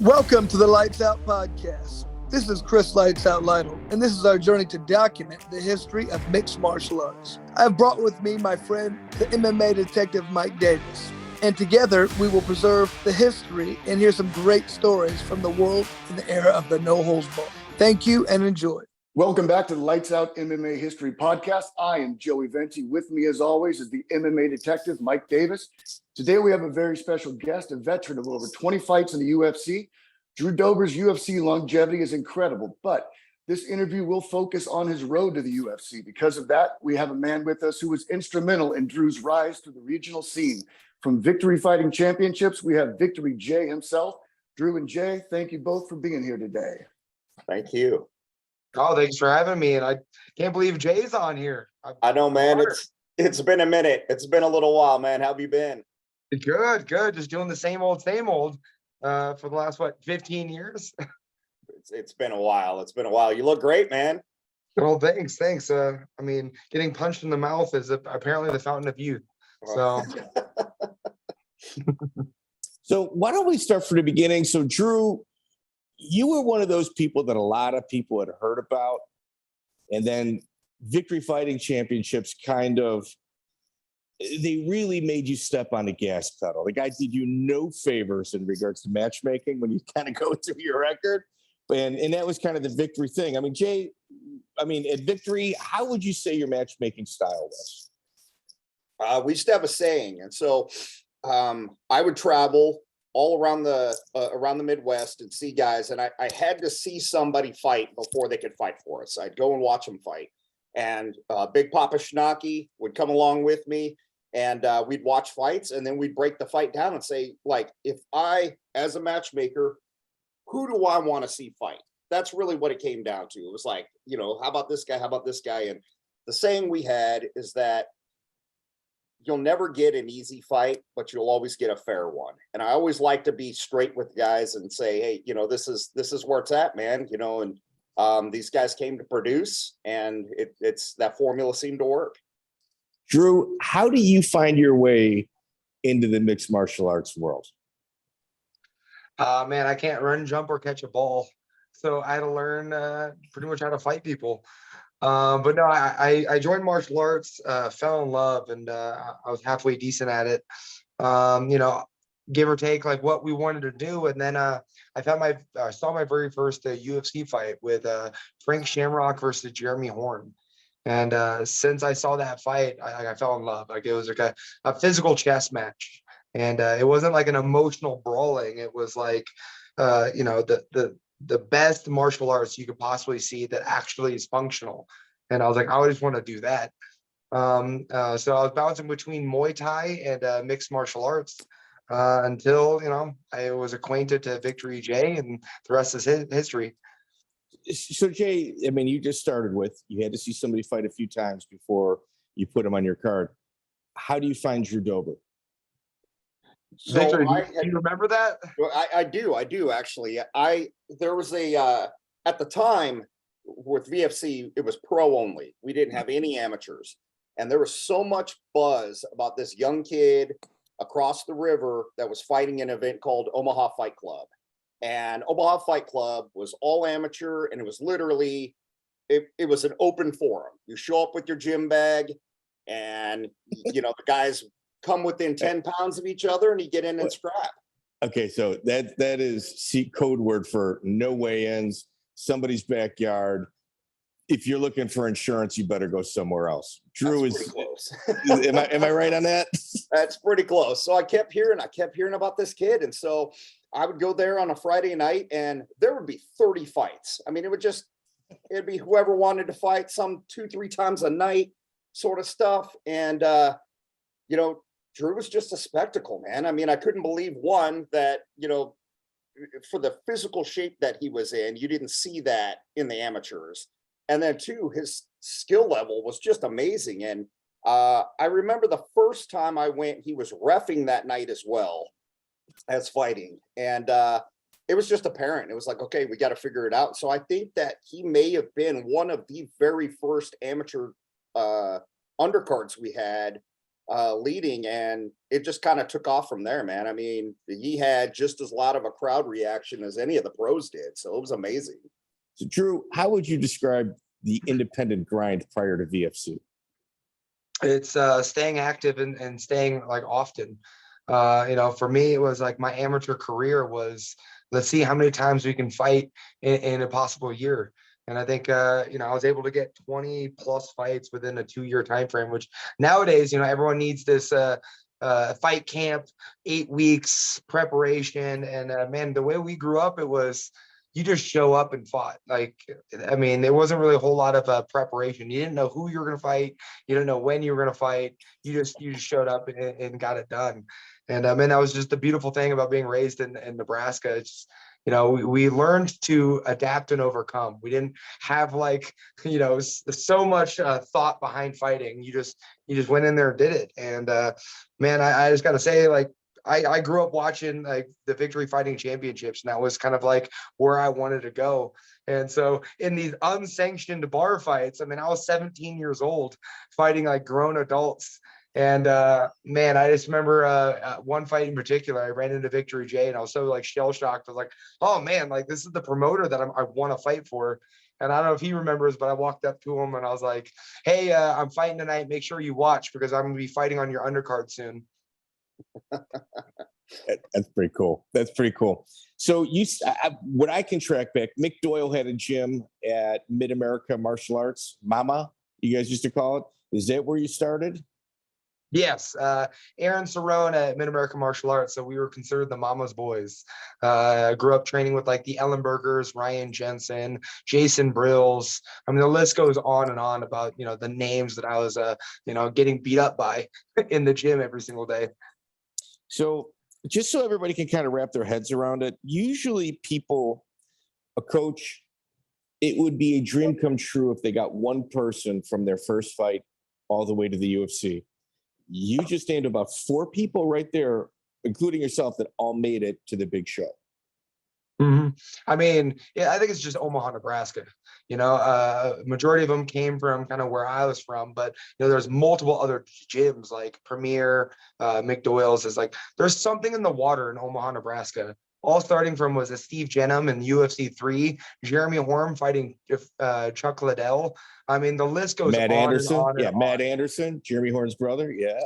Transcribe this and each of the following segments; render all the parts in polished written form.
Welcome to the Lytes Out podcast. This is Chris Lytes Out Lytle, and this is our journey to document the history of mixed martial arts. I have brought with me my friend, the MMA detective Mike Davis, and together we will preserve the history and hear some great stories from the world in the era of the no-holds-barred. Thank you and enjoy. Welcome back to the Lytes Out MMA History Podcast. I am Joey Venti. With me, as always, is the MMA detective, Mike Davis. Today, we have a very special guest, a veteran of over 20 fights in the UFC. Drew Dober's UFC longevity is incredible, but this interview will focus on his road to the UFC. Because of that, we have a man with us who was instrumental in Drew's rise to the regional scene. From Victory Fighting Championships, we have Victory J himself. Drew and Jay, thank you both for being here today. Thank you. Oh, thanks for having me. And I can't believe Jay's on here. I know, man. It's been a minute. It's been a little while, man. How have you been? Good. Just doing the same old for the last, 15 years? It's been a while. You look great, man. Well, thanks. Getting punched in the mouth is apparently the fountain of youth. So, So why don't we start from the beginning? So, Drew, you were one of those people that a lot of people had heard about, and then Victory Fighting Championships they really made you step on the gas pedal. The guy did you no favors in regards to matchmaking when you kind of go through your record. And that was kind of the Victory thing. Jay, at Victory, how would you say your matchmaking style was? We used to have a saying. And so I would travel all around the Midwest and see guys. And I had to see somebody fight before they could fight for us. I'd go and watch them fight. And Big Poppa Schnake would come along with me. And we'd watch fights, and then we'd break the fight down and say, like, if I, as a matchmaker, who do I want to see fight? That's really what it came down to. It was like, how about this guy? How about this guy? And the saying we had is that you'll never get an easy fight, but you'll always get a fair one. And I always like to be straight with guys and say, hey, this is where it's at, man. And these guys came to produce, and it's that formula seemed to work. Drew, how do you find your way into the mixed martial arts world? man, I can't run, jump, or catch a ball. So I had to learn pretty much how to fight people. But no, I joined martial arts, fell in love, and I was halfway decent at it. Give or take like what we wanted to do. And then I saw my very first UFC fight with Frank Shamrock versus Jeremy Horn. And since I saw that fight, I fell in love. Like, it was like a physical chess match. And it wasn't like an emotional brawling. It was like, the best martial arts you could possibly see that actually is functional. And I was like, I just want to do that. So I was bouncing between Muay Thai and mixed martial arts until, I was acquainted to Victory J, and the rest is history. So, Jay, you just started you had to see somebody fight a few times before you put them on your card. How do you find Drew Dober? So Victory, do you remember that? I do actually. There was at the time with VFC, it was pro only. We didn't have any amateurs. And there was so much buzz about this young kid across the river that was fighting an event called Omaha Fight Club. And Omaha Fight Club was all amateur, and it was literally, it was an open forum. You show up with your gym bag, and, the guys come within 10 pounds of each other, and you get in and scrap. Okay, so that is code word for no weigh-ins, somebody's backyard. If you're looking for insurance, you better go somewhere else. Drew is close. am I right on that? That's pretty close. So I kept hearing about this kid, and so I would go there on a Friday night, and there would be 30 fights. It'd be whoever wanted to fight, some 2-3 times a night sort of stuff. And, Drew was just a spectacle, man. I couldn't believe, one, that, for the physical shape that he was in, you didn't see that in the amateurs. And then two, his skill level was just amazing. And I remember the first time I went, he was reffing that night as well as fighting. And it was just apparent. It was like, okay, we got to figure it out. So I think that he may have been one of the very first amateur undercards we had leading, and it just kind of took off from there, man. I mean, he had just as loud of a crowd reaction as any of the pros did, so it was amazing. So, Drew, how would you describe the independent grind prior to VFC? It's staying active and staying like often. For me, it was like my amateur career was, let's see how many times we can fight in a possible year. And I think, I was able to get 20 plus fights within a 2-year time frame, which nowadays, everyone needs this fight camp, 8 weeks preparation. And man, the way we grew up, it was, you just show up and fought. Like, I mean, there wasn't really a whole lot of preparation. You didn't know who you were going to fight. You didn't know when you were going to fight. You just showed up and got it done. And man, that was just the beautiful thing about being raised in Nebraska. It's, we learned to adapt and overcome. We didn't have like, so much thought behind fighting. You just went in there and did it. And man, I just got to say, like, I grew up watching like the Victory Fighting Championships, and that was kind of like where I wanted to go. And so in these unsanctioned bar fights, I mean, I was 17 years old fighting like grown adults. And man, I just remember one fight in particular, I ran into Victory J, and I was so like shell shocked. I was like, oh man, like this is the promoter that I want to fight for. And I don't know if he remembers, but I walked up to him and I was like, hey, I'm fighting tonight. Make sure you watch, because I'm going to be fighting on your undercard soon. That's pretty cool. That's pretty cool. So what I can track back, Mick Doyle had a gym at Mid-America Martial Arts, Mama, you guys used to call it. Is that where you started? Yes, Aaron Cerrone at Mid-America Martial Arts. So we were considered the Mama's boys. Grew up training with like the Ellenbergers, Ryan Jenson, Jason Brills. I mean, the list goes on and on about, the names that I was, getting beat up by in the gym every single day. So just so everybody can kind of wrap their heads around it, usually a coach, it would be a dream come true if they got one person from their first fight all the way to the UFC. You just named about 4 people right there, including yourself, that all made it to the big show. Mm-hmm. I mean, yeah, I think it's just Omaha, Nebraska. Majority of them came from kind of where I was from, but there's multiple other gyms like Premier, McDoyle's. Is like there's something in the water in Omaha, Nebraska. All starting from was a Steve Jenham in UFC 3, Jeremy Horn fighting Chuck Liddell. I mean, the list goes Matt on Anderson. and on. And Matt on. Anderson, Jeremy Horn's brother. Yeah,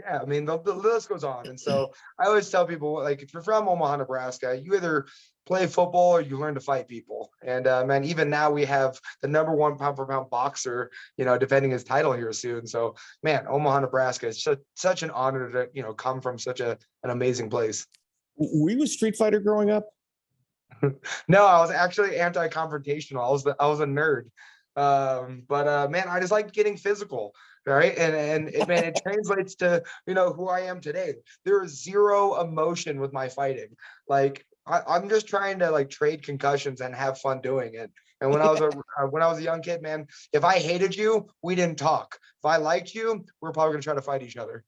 I mean, the list goes on. And so I always tell people, like, if you're from Omaha, Nebraska, you either play football or you learn to fight people. And man, even now we have the #1 pound for pound boxer, defending his title here soon. So man, Omaha, Nebraska is such an honor to, come from such an amazing place. Were you a street fighter growing up? No, I was actually anti-confrontational. I was a nerd. But man, I just like getting physical. Right. And it translates to, who I am today. There is zero emotion with my fighting. Like I'm just trying to like trade concussions and have fun doing it. And when I was a young kid, man, if I hated you, we didn't talk. If I liked you, we're probably going to try to fight each other.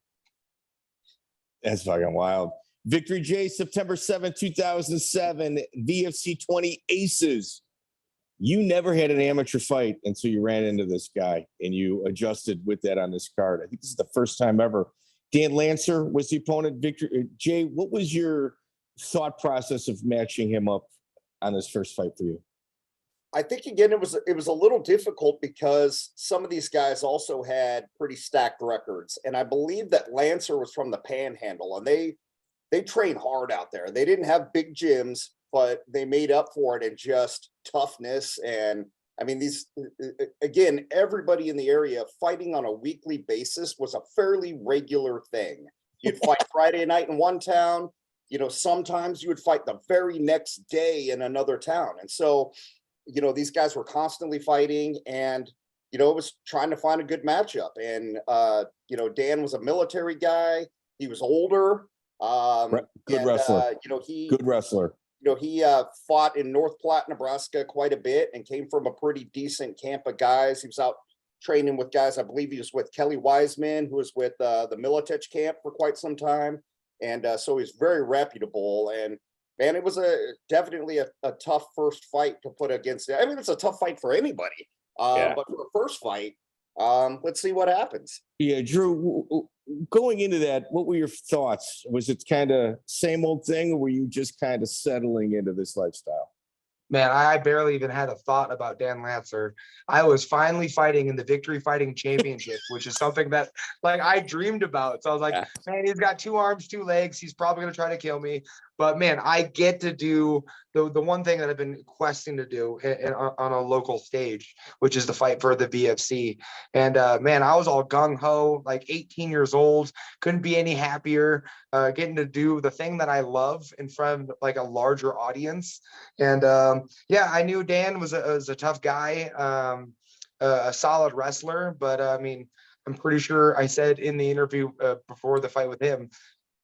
That's fucking wild. Victory J, September 7th, 2007, VFC 20 Aces. You never had an amateur fight until you ran into this guy and you adjusted with that on this card. I think this is the first time ever. Dan Lancer was the opponent. Victory Jay, what was your thought process of matching him up on this first fight for you? I think again it was a little difficult because some of these guys also had pretty stacked records, and I believe that Lancer was from the Panhandle, and they trained hard out there. They didn't have big gyms, but they made up for it in just toughness. And I mean, again, everybody in the area fighting on a weekly basis was a fairly regular thing. You'd fight Friday night in one town, sometimes you would fight the very next day in another town. And so, these guys were constantly fighting, and, it was trying to find a good matchup. And, Dan was a military guy. He was older. Good wrestler. Good wrestler. He fought in North Platte, Nebraska quite a bit and came from a pretty decent camp of guys. He was out training with guys. I believe he was with Kelly Wiseman, who was with the Militech camp for quite some time. And so he's very reputable. And man, it was definitely a tough first fight to put against it. I mean, it's a tough fight for anybody. But for the first fight, let's see what happens. Yeah, Drew, going into that, what were your thoughts? Was it kind of same old thing, or were you just kind of settling into this lifestyle? Man, I barely even had a thought about Dan Lancer. I was finally fighting in the Victory Fighting Championship, which is something that like I dreamed about. So I was like, Yeah. man, he's got 2 arms, 2 legs. He's probably gonna try to kill me. But man, I get to do the one thing that I've been questing to do on a local stage, which is the fight for the VFC. And man, I was all gung ho, like 18 years old, couldn't be any happier, getting to do the thing that I love in front of like a larger audience. And yeah, I knew Dan was a tough guy, a solid wrestler, but I mean, I'm pretty sure I said in the interview before the fight with him,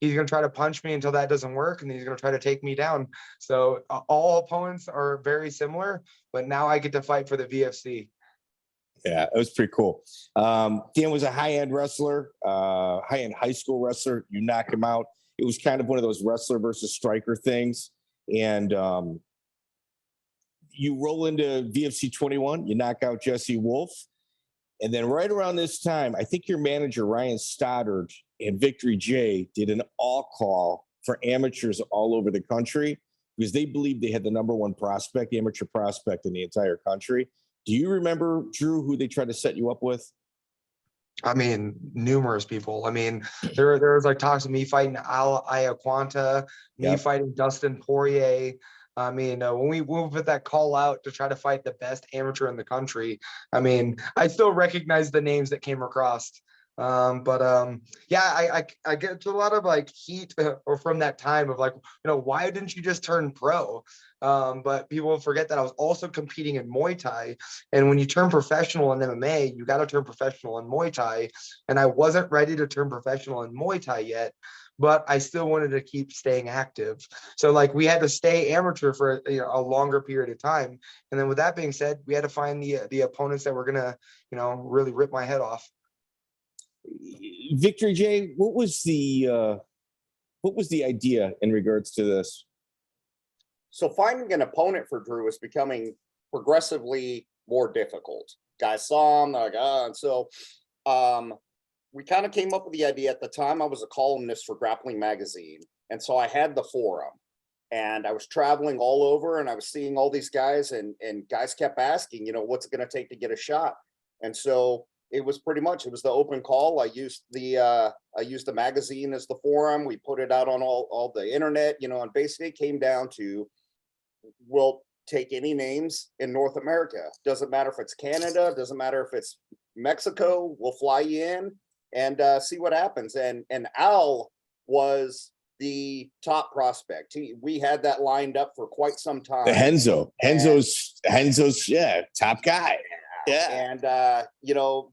he's going to try to punch me until that doesn't work, and he's going to try to take me down. So all opponents are very similar, but now I get to fight for the VFC. Yeah, it was pretty cool. Dan was a high-end wrestler, high-end high school wrestler. You knock him out. It was kind of one of those wrestler versus striker things. And you roll into VFC 21, you knock out Jesse Wolf. And then right around this time, I think your manager, Ryan Stoddard, and Victory J did an all call for amateurs all over the country because they believed they had the #1 prospect, amateur prospect in the entire country. Do you remember, Drew, who they tried to set you up with? I mean, numerous people. I mean, there was like talks of me fighting Al Iaquanta, me fighting Dustin Poirier. I mean, when we put that call out to try to fight the best amateur in the country, I mean, I still recognize the names that came across. Yeah, I get a lot of like heat or from that time of like, why didn't you just turn pro? But people forget that I was also competing in Muay Thai. And when you turn professional in MMA, you got to turn professional in Muay Thai. And I wasn't ready to turn professional in Muay Thai yet, but I still wanted to keep staying active. So like we had to stay amateur for a longer period of time. And then with that being said, we had to find the opponents that were going to, really rip my head off. Victory J, what was the idea in regards to this? So finding an opponent for Drew was becoming progressively more difficult. Guys saw him, like, and so we kind of came up with the idea. At the time, I was a columnist for Grappling Magazine, and so I had the forum, and I was traveling all over, and I was seeing all these guys, and guys kept asking, what's it going to take to get a shot? And so it was the open call. I used the magazine as the forum. We put it out on all the internet, and basically it came down to, we'll take any names in North America. Doesn't matter if it's Canada, doesn't matter if it's Mexico, we'll fly you in and see what happens. And Al was the top prospect. We had that lined up for quite some time. Henzo's top guy. Yeah. And,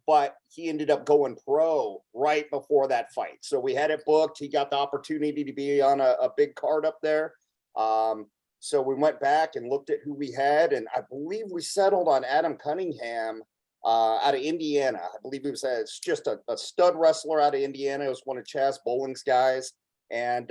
but he ended up going pro right before that fight. So we had it booked. He got the opportunity to be on a big card up there. So we went back and looked at who we had. And I believe we settled on Adam Cunningham out of Indiana. I believe it's just a stud wrestler out of Indiana. It was one of Chaz Bowling's guys. And,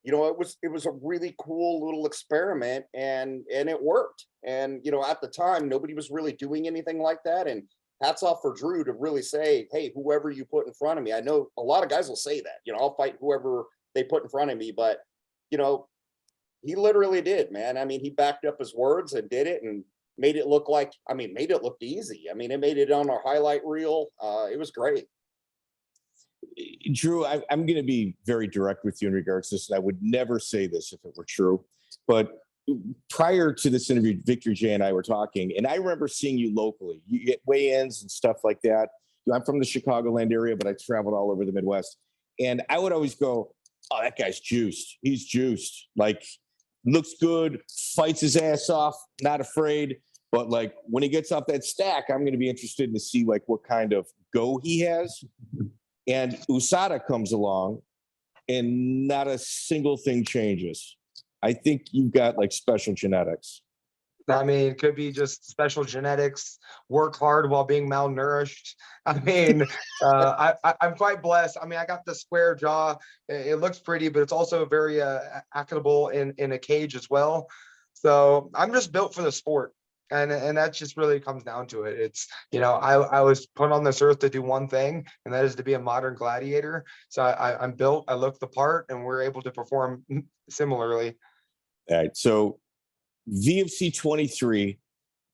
it was a really cool little experiment and it worked. And, at the time, nobody was really doing anything like that. And hats off for Drew to really say, hey, whoever you put in front of me. I know a lot of guys will say that, I'll fight whoever they put in front of me. But, he literally did, man. I mean, he backed up his words and did it and made it look easy. I mean, it made it on our highlight reel. It was great. Drew, I'm going to be very direct with you in regards to this, and I would never say this if it were true. But prior to this interview, Victory J and I were talking, and I remember seeing you locally. You get weigh-ins and stuff like that. I'm from the Chicagoland area, but I traveled all over the Midwest. And I would always go, oh, that guy's juiced. He's juiced. Like, looks good, fights his ass off, not afraid. But, like, when he gets off that stack, I'm going to be interested to see, like, what kind of go he has. And USADA comes along and not a single thing changes. I think you've got like special genetics. I mean, it could be just special genetics, work hard while being malnourished. I mean, I'm quite blessed. I mean, I got the square jaw. It looks pretty, but it's also very actable in a cage as well. So I'm just built for the sport. And that just really comes down to it. It's, I was put on this earth to do one thing, and that is to be a modern gladiator. So I'm built, I look the part, and we're able to perform similarly. All right. So VFC 23,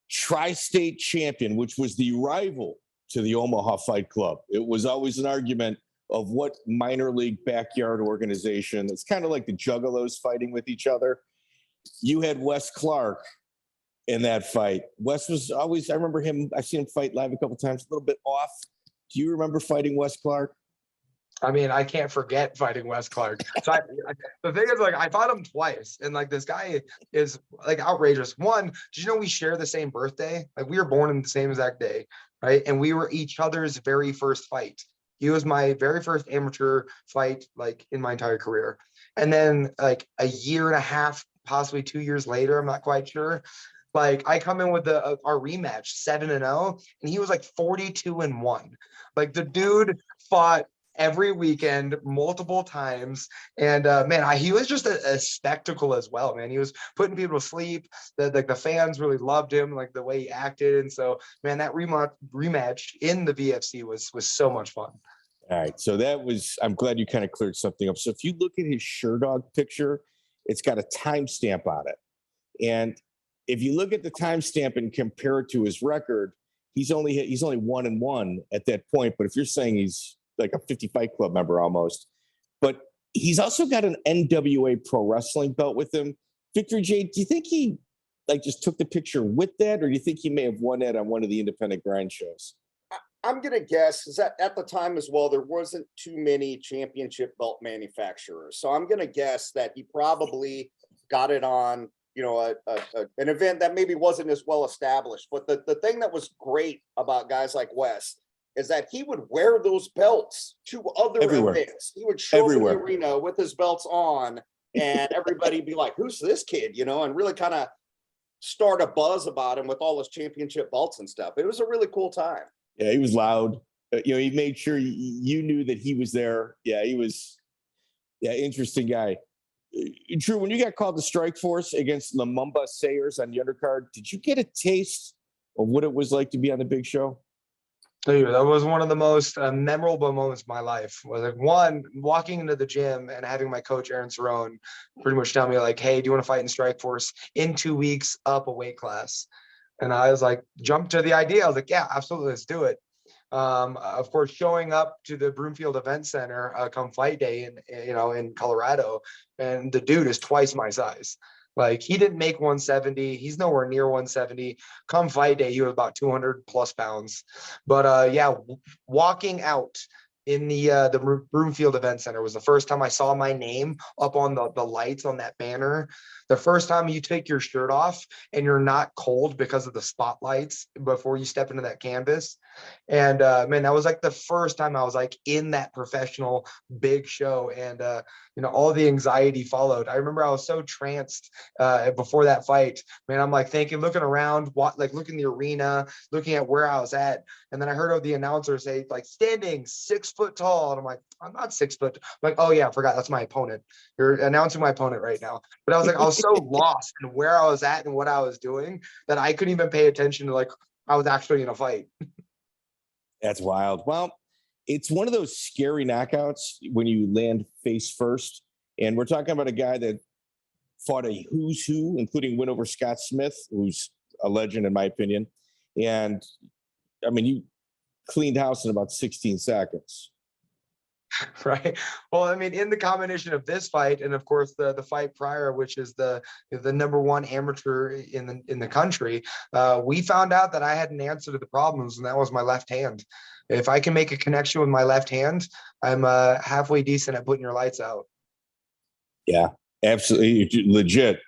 tri-state champion, which was the rival to the Omaha Fight Club. It was always an argument of what minor league backyard organization. It's kind of like the Juggalos fighting with each other. You had Wes Clark in that fight. Wes was always, I remember him, I've seen him fight live a couple times, a little bit off. Do you remember fighting Wes Clark? I mean, I can't forget fighting Wes Clark. So the thing is, like, I fought him twice, and like this guy is like outrageous. One, did you know we share the same birthday? Like, we were born in the same exact day, right? And we were each other's very first fight. He was my very first amateur fight, like, in my entire career. And then like a year and a half, possibly 2 years later, I'm not quite sure, like, I come in with our rematch 7-0, and he was like 42-1. Like, the dude fought every weekend, multiple times. And man, he was just a spectacle as well, man. He was putting people to sleep. The fans really loved him, like the way he acted. And so, man, that rematch in the VFC was so much fun. All right. So I'm glad you kind of cleared something up. So if you look at his Sherdog picture, it's got a timestamp on it. And if you look at the timestamp and compare it to his record, he's only 1-1 at that point. But if you're saying he's like a 50 Fight Club member almost, but he's also got an NWA Pro Wrestling belt with him. Victory J, do you think he like just took the picture with that, or do you think he may have won that on one of the independent grind shows? I'm going to guess is that at the time as well, there wasn't too many championship belt manufacturers. So I'm going to guess that he probably got it on, an event that maybe wasn't as well established. But the thing that was great about guys like Wes is that he would wear those belts to other events. He would show up in the arena with his belts on, and everybody be like, who's this kid? And really kind of start a buzz about him with all his championship belts and stuff. It was a really cool time. Yeah, he was loud. He made sure you knew that he was there. Yeah, he was. Yeah, interesting guy. Drew, when you got called to Strikeforce against Lumumba Sayers on the undercard, did you get a taste of what it was like to be on the big show? Dude, that was one of the most memorable moments of my life. Was like, one, walking into the gym and having my coach Aaron Cerrone pretty much tell me like, hey, do you want to fight in Strikeforce in 2 weeks, up a weight class? And I was like, jumped to the idea. I was like, yeah, absolutely, let's do it. Of course, showing up to the Broomfield Event Center come fight day in Colorado, and the dude is twice my size. Like, he didn't make 170. He's nowhere near 170. Come fight day, he was about 200 plus pounds. But walking out in the Broomfield Event Center was the first time I saw my name up on the lights on that banner. The first time you take your shirt off and you're not cold because of the spotlights before you step into that canvas. And man, that was like the first time I was like in that professional big show, and all the anxiety followed. I remember I was so tranced before that fight, man. I'm like thinking, looking around, looking the arena, looking at where I was at. And then I heard the announcer say like standing 6 foot tall. And I'm like, I'm not 6 foot. I'm like, oh yeah, I forgot. That's my opponent. You're announcing my opponent right now. But I was like, I was so lost in where I was at and what I was doing that I couldn't even pay attention to like I was actually in a fight. That's wild. Well, it's one of those scary knockouts when you land face first. And we're talking about a guy that fought a who's who, including win over Scott Smith, who's a legend in my opinion. And I mean, you cleaned house in about 16 seconds. Right. Well, I mean, in the combination of this fight and of course the fight prior, which is the #1 amateur in the country, we found out that I had an answer to the problems, and that was my left hand. If I can make a connection with my left hand, I'm halfway decent at putting your lights out. Yeah, absolutely legit.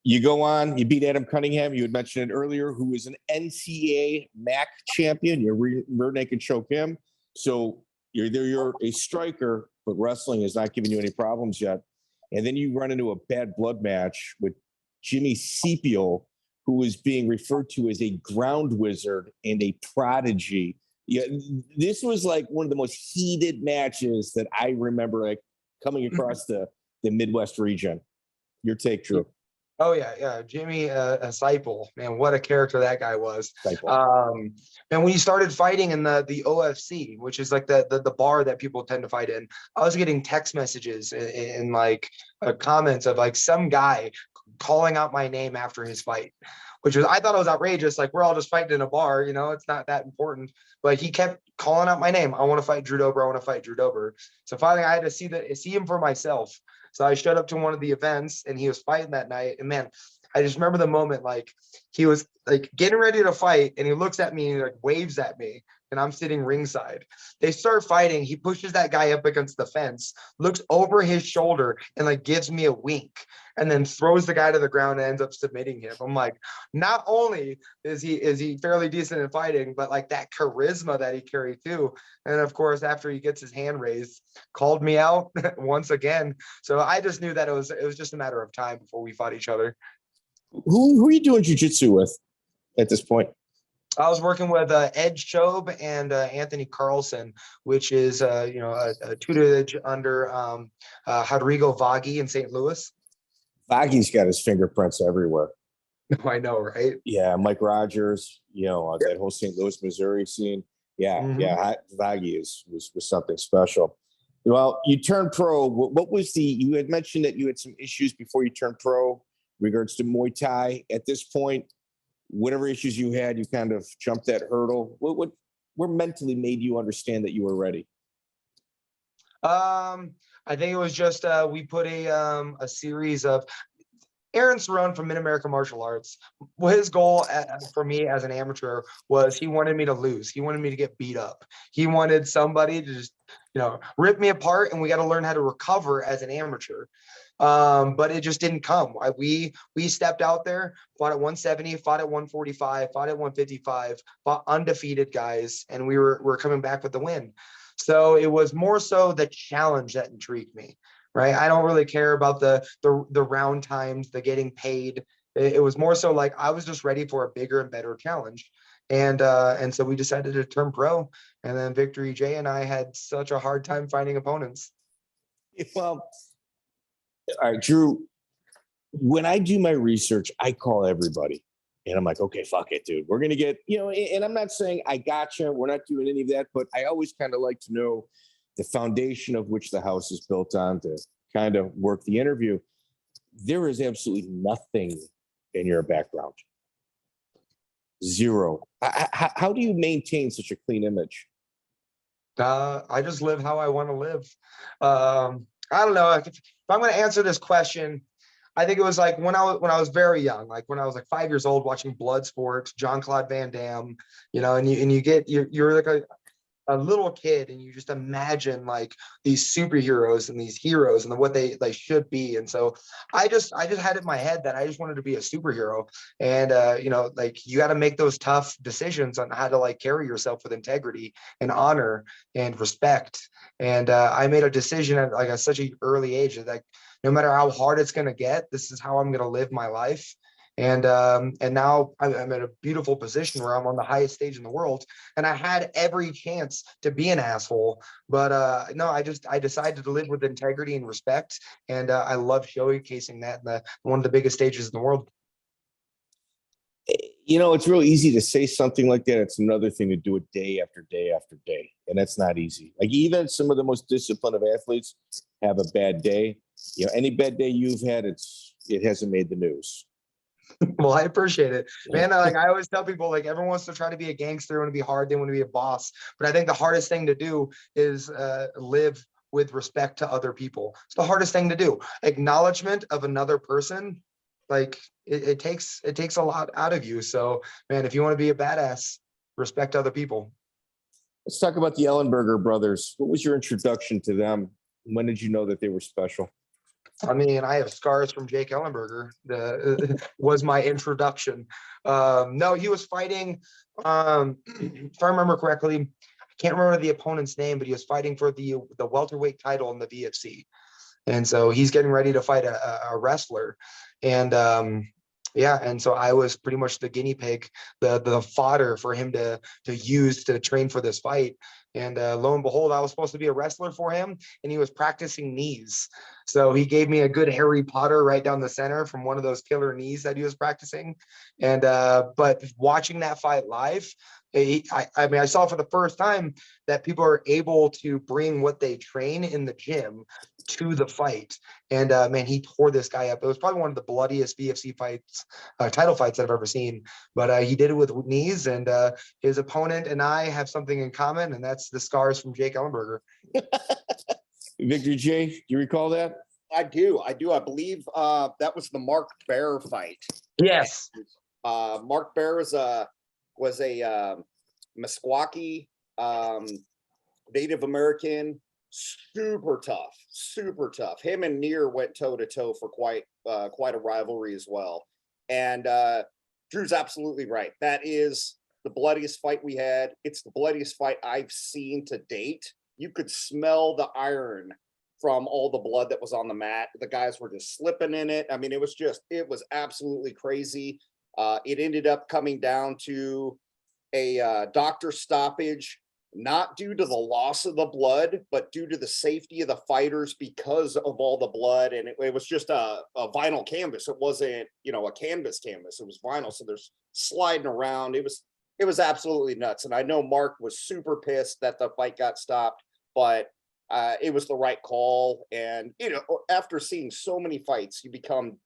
You go on, you beat Adam Cunningham. You had mentioned it earlier, who is an NCAA MAC champion. You're rear naked choke him. So you're a striker, but wrestling is not giving you any problems yet. And then you run into a bad blood match with Jimmy Sepio, who is being referred to as a ground wizard and a prodigy. Yeah, this was like one of the most heated matches that I remember, like coming across the Midwest region. Your take, Drew. Oh yeah. Jimmy Seiple, man, what a character that guy was. And when he started fighting in the OFC, which is like the bar that people tend to fight in, I was getting text messages and like comments of like some guy calling out my name after his fight, which was, I thought it was outrageous. Like, we're all just fighting in a bar, you know, it's not that important. But he kept calling out my name. I want to fight Drew Dober. I want to fight Drew Dober. So finally, I had to see him for myself. So I showed up to one of the events and he was fighting that night. And man, I just remember the moment, like he was like getting ready to fight and he looks at me and he like waves at me and I'm sitting ringside. They start fighting. He pushes that guy up against the fence, looks over his shoulder and like gives me a wink and then throws the guy to the ground and ends up submitting him. I'm like, not only is he fairly decent in fighting, but like that charisma that he carried too. And of course, after he gets his hand raised, called me out once again. So I just knew that it was just a matter of time before we fought each other. Who are you doing jiu-jitsu with at this point? I was working with Edge Chobe and Anthony Carlson, which is a tutelage under Rodrigo Vaghi in St. Louis. Vaghi's got his fingerprints everywhere. I know, right? Yeah, Mike Rogers, that whole St. Louis, Missouri scene. Yeah, Vaghi was something special. Well, you turned pro. What was you had mentioned that you had some issues before you turned pro in regards to Muay Thai. At this point, whatever issues you had, you kind of jumped that hurdle. What mentally made you understand that you were ready? I think it was just we put a series of Aaron Cerrone from Mid-American Martial Arts. His goal for me as an amateur was he wanted me to lose. He wanted me to get beat up. He wanted somebody to just, rip me apart, and we got to learn how to recover as an amateur. But it just didn't come. We stepped out there, fought at 170, fought at 145, fought at 155, fought undefeated guys, and we're coming back with the win. So it was more so the challenge that intrigued me, right? I don't really care about the round times, the getting paid. It was more so like I was just ready for a bigger and better challenge. And so we decided to turn pro. And then Victory J and I had such a hard time finding opponents. Well, all right, Drew, when I do my research, I call everybody. And I'm like, okay, fuck it, dude. We're going to get, and I'm not saying I gotcha. We're not doing any of that. But I always kind of like to know the foundation of which the house is built on to kind of work the interview. There is absolutely nothing in your background. Zero. How do you maintain such a clean image? I just live how I want to live. I don't know if I'm going to answer this question. I think it was like when I was very young, like when I was like 5 years old, watching Bloodsport, Jean-Claude Van Damme, and you're like a little kid and you just imagine like these superheroes and these heroes and what they should be. And so I just had it in my head that I just wanted to be a superhero. And, you got to make those tough decisions on how to like carry yourself with integrity and honor and respect. And I made a decision at such an early age that no matter how hard it's going to get, this is how I'm going to live my life. And now I'm in a beautiful position where I'm on the highest stage in the world, and I had every chance to be an asshole, but no, I decided to live with integrity and respect, and I love showcasing that in one of the biggest stages in the world. It's real easy to say something like that. It's another thing to do it day after day after day, and that's not easy. Like even some of the most disciplined of athletes have a bad day. Any bad day you've had, it hasn't made the news. Well, I appreciate it, man. I always tell people, like, everyone wants to try to be a gangster, want to be hard, they want to be a boss. But I think the hardest thing to do is live with respect to other people. It's the hardest thing to do. Acknowledgement of another person, like it takes a lot out of you. So, man, if you want to be a badass, respect other people. Let's talk about the Ellenberger brothers. What was your introduction to them? When did you know that they were special? I mean, I have scars from Jake Ellenberger. Was my introduction. No, he was fighting. If I remember correctly, I can't remember the opponent's name, but he was fighting for the welterweight title in the VFC, and so he's getting ready to fight a wrestler. And Yeah, and so I was pretty much the guinea pig, the fodder for him to use to train for this fight. And lo and behold, I was supposed to be a wrestler for him, and he was practicing knees. So he gave me a good Harry Potter right down the center from one of those killer knees that he was practicing. And but watching that fight live, I mean, I saw for the first time that people are able to bring what they train in the gym to the fight. And man, he tore this guy up. It was probably one of the bloodiest VFC fights, title fights I've ever seen. But he did it with knees, and his opponent and I have something in common, and that's the scars from Jake Ellenberger. Victor J, do you recall that? I do. I believe that was the Mark Bear fight. Yes. Mark Bear was a Meskwaki Native American, super tough. Him and Neer went toe to toe for quite a rivalry as well. And Drew's absolutely right. That is the bloodiest fight we had. It's the bloodiest fight I've seen to date. You could smell the iron from all the blood that was on the mat. The guys were just slipping in it. I mean, it was absolutely crazy. It ended up coming down to a doctor stoppage, not due to the loss of the blood, but due to the safety of the fighters because of all the blood. And it was just a vinyl canvas. It wasn't, a canvas. It was vinyl. So there's sliding around. It was absolutely nuts. And I know Mark was super pissed that the fight got stopped, but it was the right call. And, after seeing so many fights, you become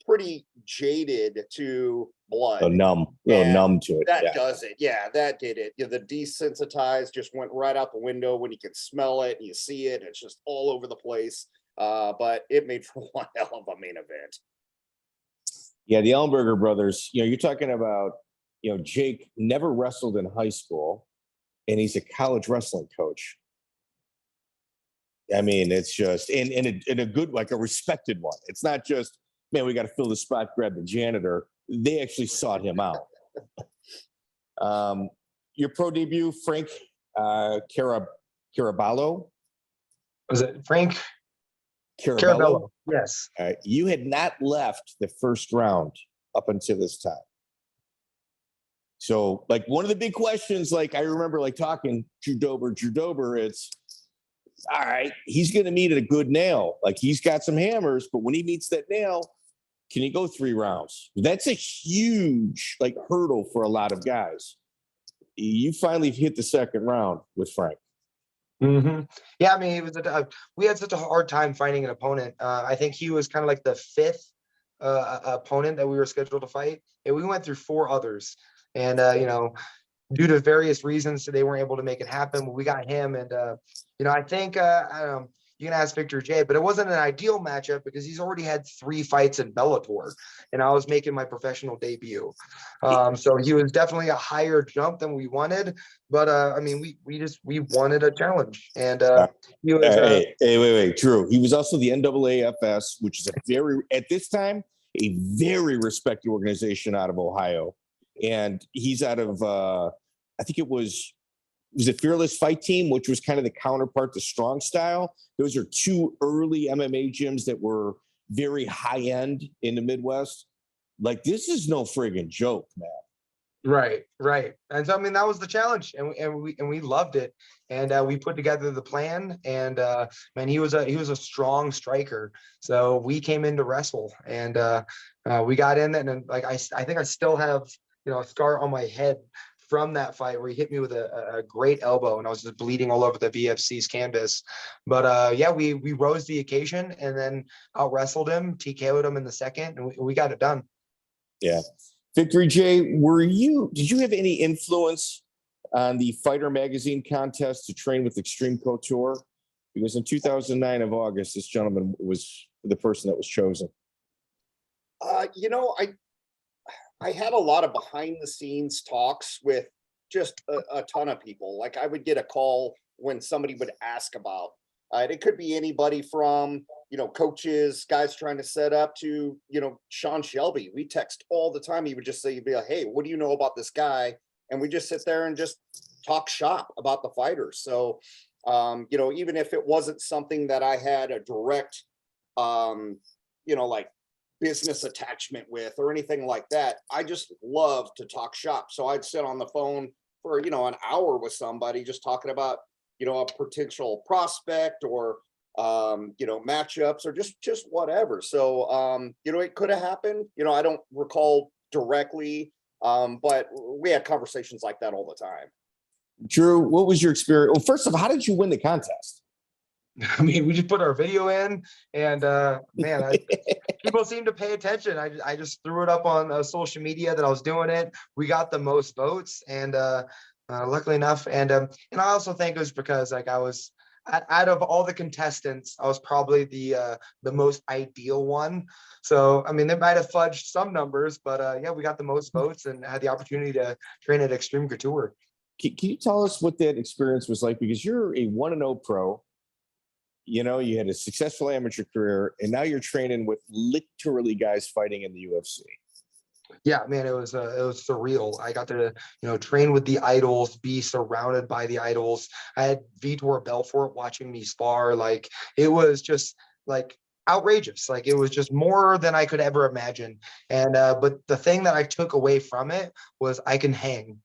pretty jaded to blood. Numb to it. That does it. Yeah, that did it. The desensitized just went right out the window when you could smell it and you see it. It's just all over the place. But it made for one hell of a main event. Yeah, the Ellenberger brothers, you're talking about, Jake never wrestled in high school, and he's a college wrestling coach. I mean, it's just in a good, like a respected one. It's not just, man, we got to fill the spot, grab the janitor. They actually sought him out. Your pro debut, Frank Caraballo. Was it Frank? Caraballo? Yes. You had not left the first round up until this time. So, like, one of the big questions, like, I remember, like, talking Drew Dober, it's, all right, he's going to meet a good nail. Like, he's got some hammers, but when he meets that nail, can he go 3 rounds? That's a huge, like, hurdle for a lot of guys. You finally hit the second round with Frank. Mm-hmm. Yeah, I mean, it was we had such a hard time finding an opponent. I think he was kind of like the 5th opponent that we were scheduled to fight, and we went through 4 others. And due to various reasons, they weren't able to make it happen. But we got him, and I think you can ask Victor J, but it wasn't an ideal matchup because he's already had 3 fights in Bellator, and I was making my professional debut. So he was definitely a higher jump than we wanted, but I mean, we wanted a challenge, and he was. Wait, Drew. He was also the NAAFS, which is at this time a very respected organization out of Ohio, and he's out of I think it was a Fearless Fight Team, which was kind of the counterpart to Strong Style. Those are 2 early MMA gyms that were very high end in the Midwest. Like, this is no friggin' joke, man. Right. And so, I mean, that was the challenge, and we loved it. And we put together the plan, and man, he was a strong striker. So we came in to wrestle, and we got in, and like, I think I still have, a scar on my head from that fight where he hit me with a great elbow, and I was just bleeding all over the VFC's canvas. But yeah, we rose the occasion and then out wrestled him, TKO'd him in the second, and we got it done. Yeah. Victory J, did you have any influence on the Fighter Magazine contest to train with Extreme Couture? Because in 2009 of August, this gentleman was the person that was chosen. I had a lot of behind the scenes talks with just a ton of people. Like, I would get a call when somebody would ask about, it could be anybody from, coaches, guys trying to set up to, Sean Shelby. We text all the time. He would just say, you'd be like, hey, what do you know about this guy? And we just sit there and just talk shop about the fighters. So, even if it wasn't something that I had a direct, like business attachment with or anything like that. I just love to talk shop. So I'd sit on the phone for, you know, an hour with somebody just talking about, you know, a potential prospect or, you know, matchups or just whatever. So, you know, it could have happened. You know, I don't recall directly, but we had conversations like that all the time. Drew, what was your experience? Well, first of all, how did you win the contest? I mean, we just put our video in, and man, people seem to pay attention. I just threw it up on social media that I was doing it. We got the most votes, and luckily enough, and I also think it was because like I was out of all the contestants, I was probably the most ideal one. So I mean, they might have fudged some numbers, but yeah, we got the most votes and had the opportunity to train at Extreme Couture. Can you tell us what that experience was like? Because you're a 1-0 pro. You know, you had a successful amateur career, and now you're training with literally guys fighting in the UFC. Yeah, man, it was surreal. I got to, you know, train with the idols, be surrounded by the idols. I had Vitor Belfort watching me spar. Like, it was just like outrageous. Like, it was just more than I could ever imagine. And but the thing that I took away from it was I can hang.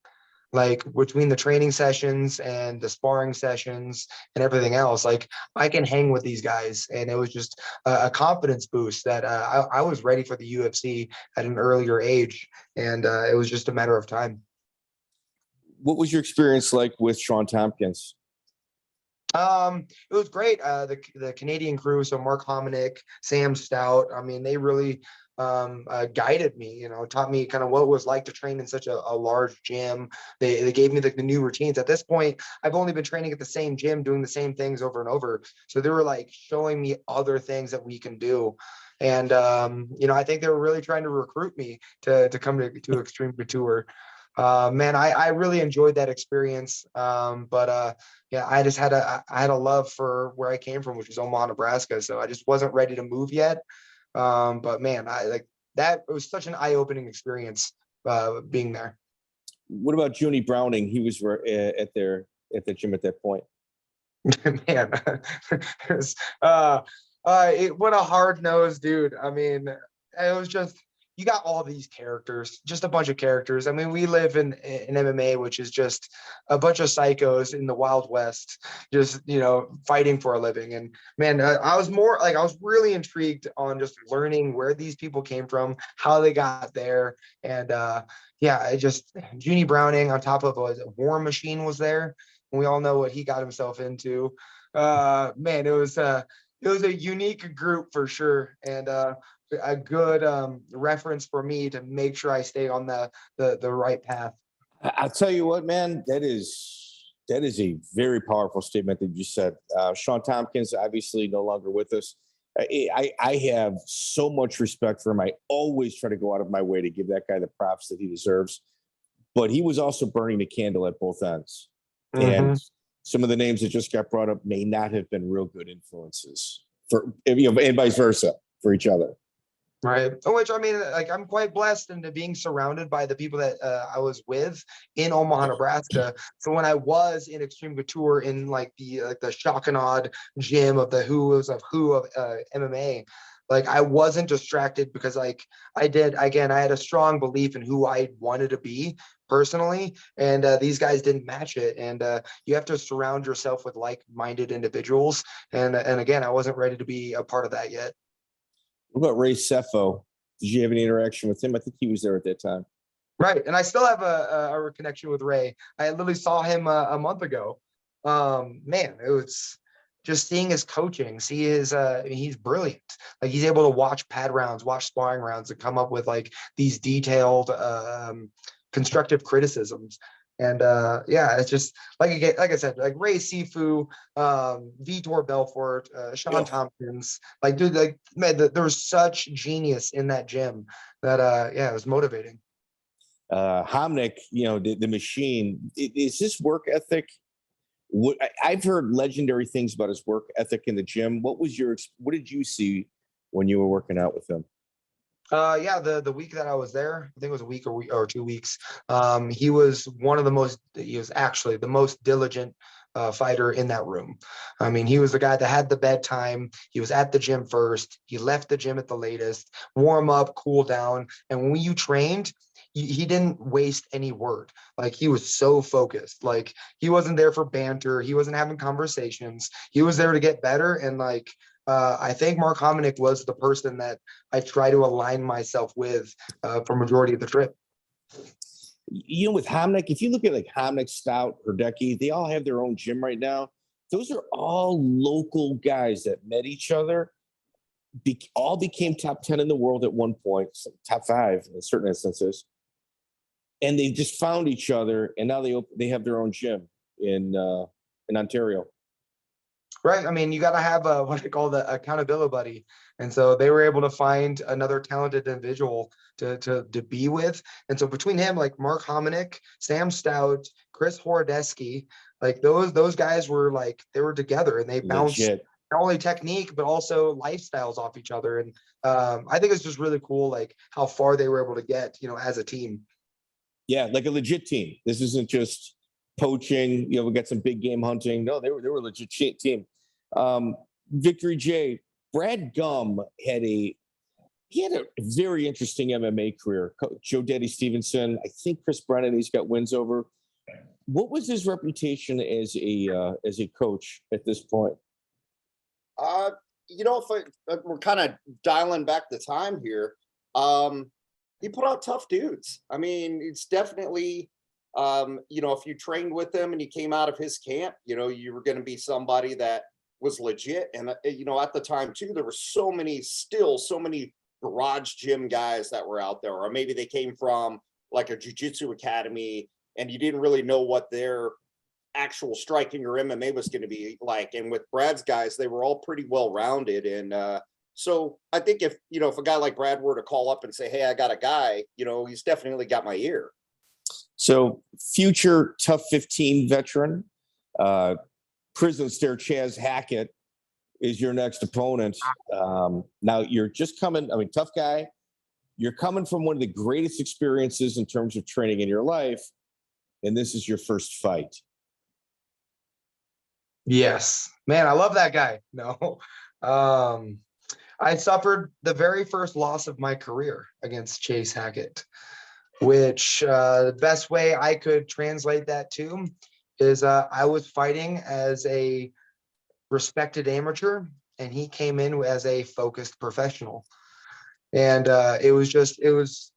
Like between the training sessions and the sparring sessions and everything else, like I can hang with these guys. And it was just a confidence boost that I was ready for the UFC at an earlier age. And it was just a matter of time. What was your experience like with Sean Tompkins? It was great. The Canadian crew, so Mark Hominick, Sam Stout, I mean, they really guided me, you know, taught me kind of what it was like to train in such a large gym. They gave me the new routines. At this point, I've only been training at the same gym, doing the same things over and over. So they were like showing me other things that we can do. And you know, I think they were really trying to recruit me to come to Extreme Couture. Man, I really enjoyed that experience. But yeah, I had a love for where I came from, which was Omaha, Nebraska. So I just wasn't ready to move yet. But man, I like that. It was such an eye-opening experience being there. What about Junie Browning? He was at the gym at that point. Man, what a hard-nosed dude. I mean, it was just, you got all these characters, just a bunch of characters. I mean, we live in MMA, which is just a bunch of psychos in the Wild West, just, you know, fighting for a living. And man, I was really intrigued on just learning where these people came from, how they got there. And yeah, Junie Browning on top of a War Machine was there. And we all know what he got himself into. Man, it was a unique group for sure. And a good reference for me to make sure I stay on the right path. I'll tell you what, man, that is a very powerful statement that you said. Sean Tompkins, obviously no longer with us. I have so much respect for him. I always try to go out of my way to give that guy the props that he deserves. But he was also burning the candle at both ends. Mm-hmm. And some of the names that just got brought up may not have been real good influences for, you know, and vice versa for each other. Right. Which, I mean, like, I'm quite blessed into being surrounded by the people that I was with in Omaha, Nebraska. So when I was in Extreme Couture in like the shock and awe gym of the who's of MMA, like I wasn't distracted because like I had a strong belief in who I wanted to be personally, and these guys didn't match it. And you have to surround yourself with like-minded individuals. And again, I wasn't ready to be a part of that yet. What about Ray Sefo? Did you have any interaction with him? I think he was there at that time. Right. And I still have a connection with Ray. I literally saw him a month ago. Man, it was just seeing his coaching, he's brilliant. Like he's able to watch pad rounds, watch sparring rounds, and come up with like these detailed constructive criticisms. And yeah, it's just like I said, like Ray Sifu, Vitor Belfort, Sean Tompkins, like dude, like man, there was such genius in that gym that yeah, it was motivating. Hominick, you know, the machine. Is his work ethic? I've heard legendary things about his work ethic in the gym. What did you see when you were working out with him? Yeah, the week that I was there, I think it was a week or 2 weeks. He was actually the most diligent fighter in that room. I mean, he was the guy that had the bedtime. He was at the gym first. He left the gym at the latest, warm up, cool down. And when you trained, he didn't waste any word. Like, he was so focused. Like, he wasn't there for banter. He wasn't having conversations. He was there to get better. And like, I think Mark Hominick was the person that I try to align myself with for majority of the trip. You know, with Hominick, if you look at like Hominick, Stout, Herdecki, they all have their own gym right now. Those are all local guys that met each other, all became top 10 in the world at one point, top 5 in certain instances. And they just found each other, and now they have their own gym in Ontario. Right. I mean, you got to have what I call the accountability buddy. And so they were able to find another talented individual to be with. And so between him, like Mark Hominick, Sam Stout, Chris Horodecki, like those guys were like, they were together and they bounced not only technique, but also lifestyles off each other. And I think it's just really cool, like how far they were able to get, you know, as a team. Yeah, like a legit team. This isn't just poaching, you know, we got some big game hunting. No, they were a legit team. Victory J, Brad Gumm had a very interesting MMA career. Joe Daddy Stevenson, I think Chris Brennan, he's got wins over. What was his reputation as a coach at this point? You know, if we're kind of dialing back the time here, he put out tough dudes. I mean, it's definitely, you know, if you trained with him and you came out of his camp, you know, you were going to be somebody that was legit. And, you know, at the time too, there were so many garage gym guys that were out there, or maybe they came from like a jiu-jitsu academy and you didn't really know what their actual striking or MMA was going to be like. And with Brad's guys, they were all pretty well-rounded. And so I think if a guy like Brad were to call up and say, hey, I got a guy, you know, he's definitely got my ear. So future Tough 15 veteran, prison stare Chaz Hackett is your next opponent. Now you're just coming, I mean, tough guy. You're coming from one of the greatest experiences in terms of training in your life, and this is your first fight. Yes, man, I love that guy. No, I suffered the very first loss of my career against Chase Hackett, which the best way I could translate that to is I was fighting as a respected amateur and he came in as a focused professional. And it was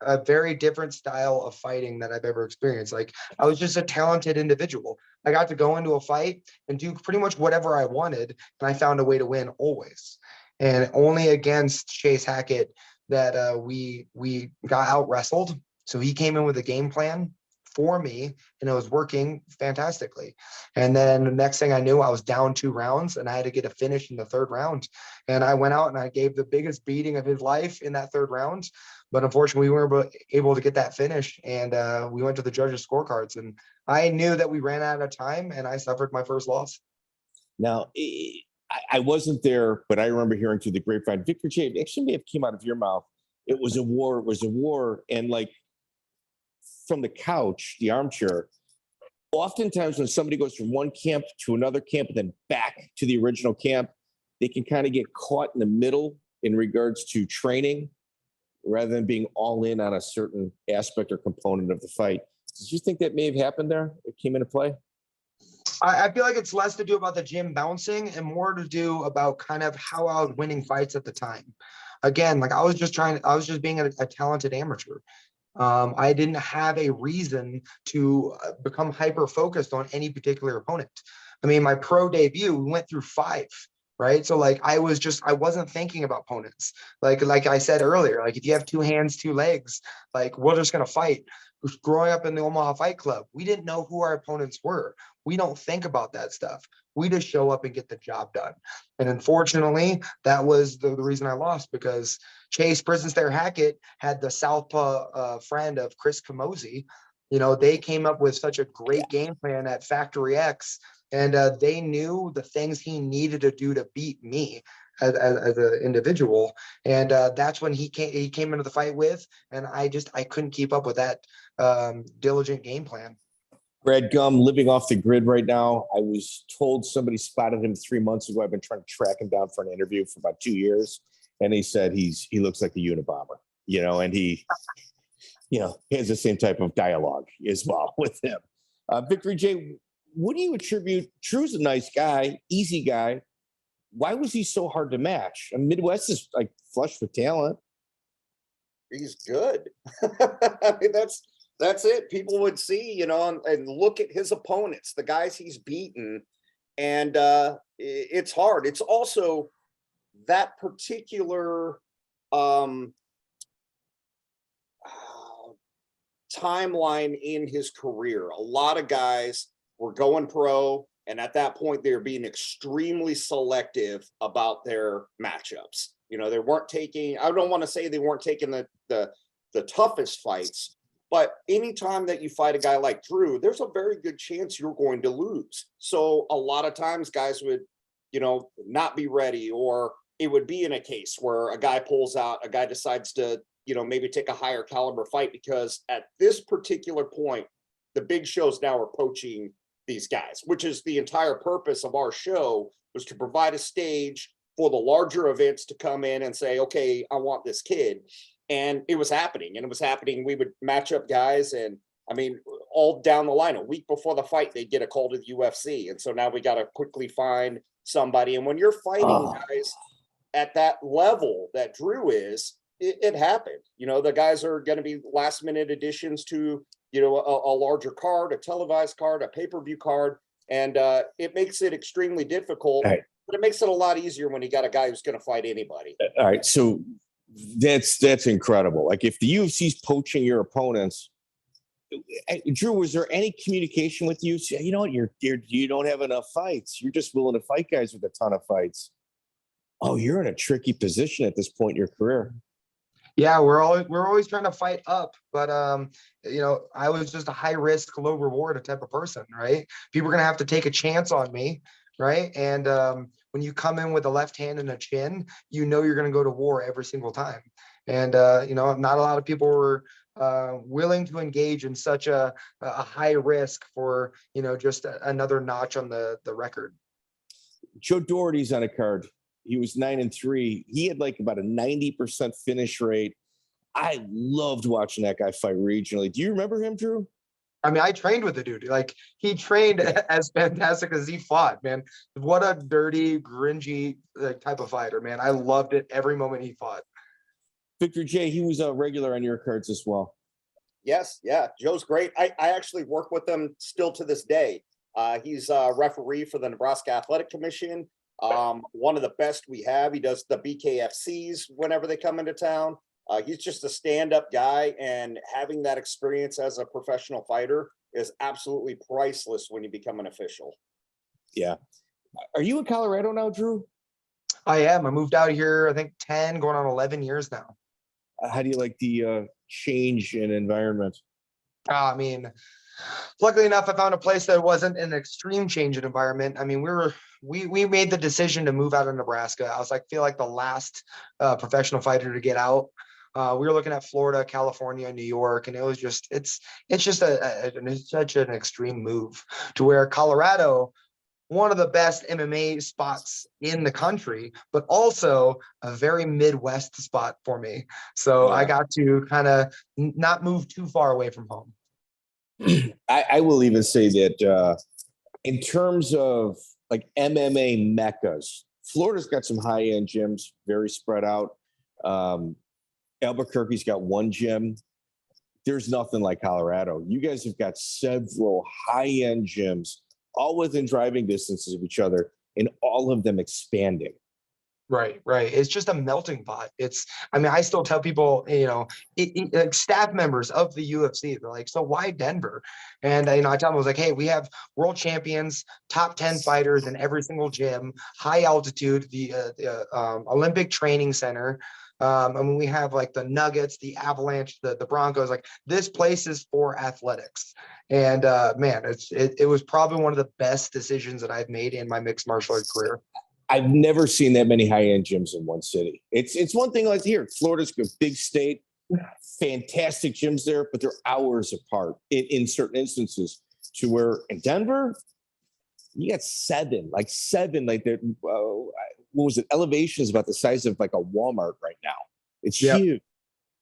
a very different style of fighting that I've ever experienced. Like, I was just a talented individual. I got to go into a fight and do pretty much whatever I wanted, and I found a way to win always. And only against Chase Hackett that we got out wrestled. So he came in with a game plan for me, and it was working fantastically. And then the next thing I knew, I was down 2 rounds and I had to get a finish in the 3rd round. And I went out and I gave the biggest beating of his life in that 3rd round. But unfortunately, we weren't able to get that finish. And we went to the judges' scorecards. And I knew that we ran out of time and I suffered my first loss. Now, I wasn't there, but I remember hearing through the grapevine, Victor J, it actually may have came out of your mouth. It was a war. And like, from the couch, the armchair, oftentimes when somebody goes from one camp to another camp and then back to the original camp, they can kind of get caught in the middle in regards to training rather than being all in on a certain aspect or component of the fight. Did you think that may have happened there? It came into play? I feel like it's less to do about the gym bouncing and more to do about kind of how I was winning fights at the time. Again, like I was just being a talented amateur. I didn't have a reason to become hyper-focused on any particular opponent. I mean, my pro debut, we went through 5, right? So like, I wasn't thinking about opponents. Like I said earlier, like if you have 2 hands, 2 legs, like we're just going to fight. Growing up in the Omaha Fight Club, we didn't know who our opponents were. We don't think about that stuff. We just show up and get the job done. And unfortunately, that was the reason I lost, because Chase Prison Stare Hackett had the southpaw friend of Chris Camozzi. You know, they came up with such a great game plan at Factory X, and they knew the things he needed to do to beat me as an individual. And that's when he came into the fight with, and I couldn't keep up with that diligent game plan. Brad Gumm living off the grid right now. I was told somebody spotted him 3 months ago. I've been trying to track him down for an interview for about 2 years. And he said he looks like a Unabomber, and he has the same type of dialogue as well with him. Victory J, what do you attribute? Drew's a nice guy, easy guy. Why was he so hard to match? Midwest is like flush with talent. He's good. I mean, that's it. People would see, and look at his opponents, the guys he's beaten, and it's hard. It's also that particular timeline in his career. A lot of guys were going pro, and at that point, they were being extremely selective about their matchups. They weren't taking, I don't want to say they weren't taking the toughest fights, but anytime that you fight a guy like Drew, there's a very good chance you're going to lose. So a lot of times guys would, not be ready, or it would be in a case where a guy pulls out, a guy decides to, maybe take a higher caliber fight, because at this particular point, the big shows now are poaching these guys, which is the entire purpose of our show, was to provide a stage for the larger events to come in and say, okay, I want this kid. And it was happening. We would match up guys, and all down the line, a week before the fight, they get a call to the UFC. And so now we got to quickly find somebody. And when you're fighting guys at that level that Drew is, it happened. The guys are going to be last minute additions to, a larger card, a televised card, a pay-per-view card. And it makes it extremely difficult. Right. But it makes it a lot easier when you got a guy who's going to fight anybody. All right. So that's incredible. Like, if the UFC's poaching your opponents, Drew, was there any communication with you? You know what? You don't have enough fights. You're just willing to fight guys with a ton of fights. Oh, you're in a tricky position at this point in your career. Yeah, we're always trying to fight up, but I was just a high risk, low reward type of person, right? People are gonna have to take a chance on me, right? And when you come in with a left hand and a chin, you're gonna go to war every single time. And not a lot of people were willing to engage in such a high risk for just another notch on the record. Joe Doherty's on a card. He was 9-3. He had like about a 90% finish rate. I loved watching that guy fight regionally. Do you remember him, Drew? I trained with the dude. Like, he trained as fantastic as he fought, man. What a dirty, gringy type of fighter, man. I loved it every moment he fought. Victor J, he was a regular on your cards as well. Yes, yeah. Joe's great. I actually work with him still to this day. He's a referee for the Nebraska Athletic Commission. One of the best we have. He does the BKFCs whenever they come into town. He's just a stand-up guy, and having that experience as a professional fighter is absolutely priceless when you become an official. Yeah. Are you in Colorado now, Drew? I am. I moved out here, I think 10, going on 11 years now. How do you like the change in environment? Luckily enough, I found a place that wasn't an extreme change in environment. We made the decision to move out of Nebraska. I was like, feel like the last professional fighter to get out. We were looking at Florida, California, New York, and it was just, it's just it's such an extreme move to where Colorado, one of the best MMA spots in the country, but also a very Midwest spot for me. So yeah. I got to kind of not move too far away from home. I will even say that in terms of like MMA meccas, Florida's got some high-end gyms, very spread out. Albuquerque's got one gym. There's nothing like Colorado. You guys have got several high-end gyms, all within driving distances of each other, and all of them expanding. Right. It's just a melting pot. I still tell people, like staff members of the UFC, they're like, so why Denver? And, I tell them, I was like, hey, we have world champions, top 10 fighters in every single gym, high altitude, the Olympic training center. We have like the Nuggets, the Avalanche, the Broncos. Like, this place is for athletics. And man, it was probably one of the best decisions that I've made in my mixed martial arts career. I've never seen that many high-end gyms in one city. It's one thing like here. Florida's a big state, fantastic gyms there, but they're hours apart in certain instances. to where in Denver, you got seven, like that. What was it? Elevation is about the size of like a Walmart right now. It's huge.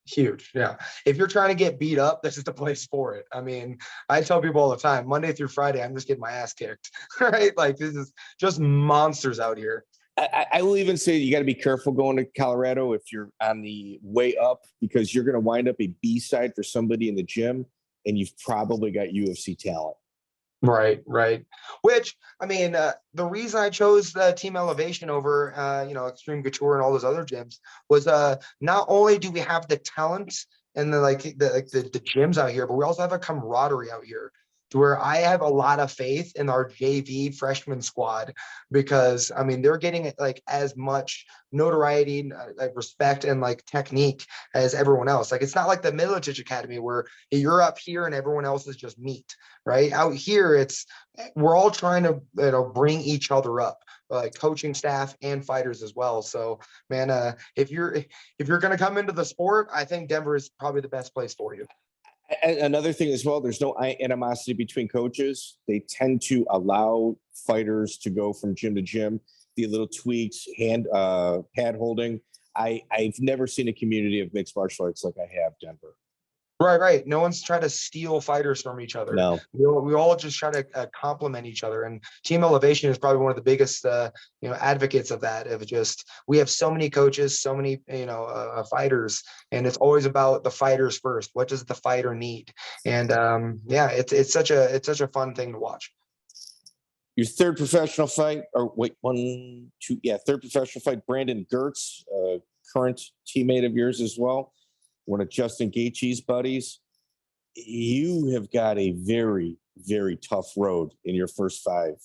Huge. Yeah. If you're trying to get beat up, this is the place for it. I mean, I tell people all the time, Monday through Friday, I'm just getting my ass kicked, right? Like this is just monsters out here. I will even say you got to be careful going to Colorado if you're on the way up, because you're going to wind up a B-side for somebody in the gym, and you've probably got UFC talent. Right. Which, I mean, the reason I chose Team Elevation over, Extreme Couture and all those other gyms was not only do we have the talent and the gyms out here, but we also have a camaraderie out here to where I have a lot of faith in our JV freshman squad, because I mean, they're getting like as much notoriety, like respect and like technique as everyone else. Like, it's not like the Miletich Academy where you're up here and everyone else is just meat, right? Out here, we're all trying to, bring each other up, like coaching staff and fighters as well. So man, if you're going to come into the sport, I think Denver is probably the best place for you. Another thing as well, there's no animosity between coaches. They tend to allow fighters to go from gym to gym, the little tweaks, hand pad holding. I've never seen a community of mixed martial arts like I have Denver. Right. No one's trying to steal fighters from each other. No. We all just try to complement each other. And Team Elevation is probably one of the biggest, advocates of that. Of just, we have so many coaches, so many, fighters, and it's always about the fighters first. What does the fighter need? And it's such a fun thing to watch. Your third professional fight, third professional fight, Brandon Girtz, current teammate of yours as well. One of Justin Gaethje's buddies. You have got a very, very tough road in your first 5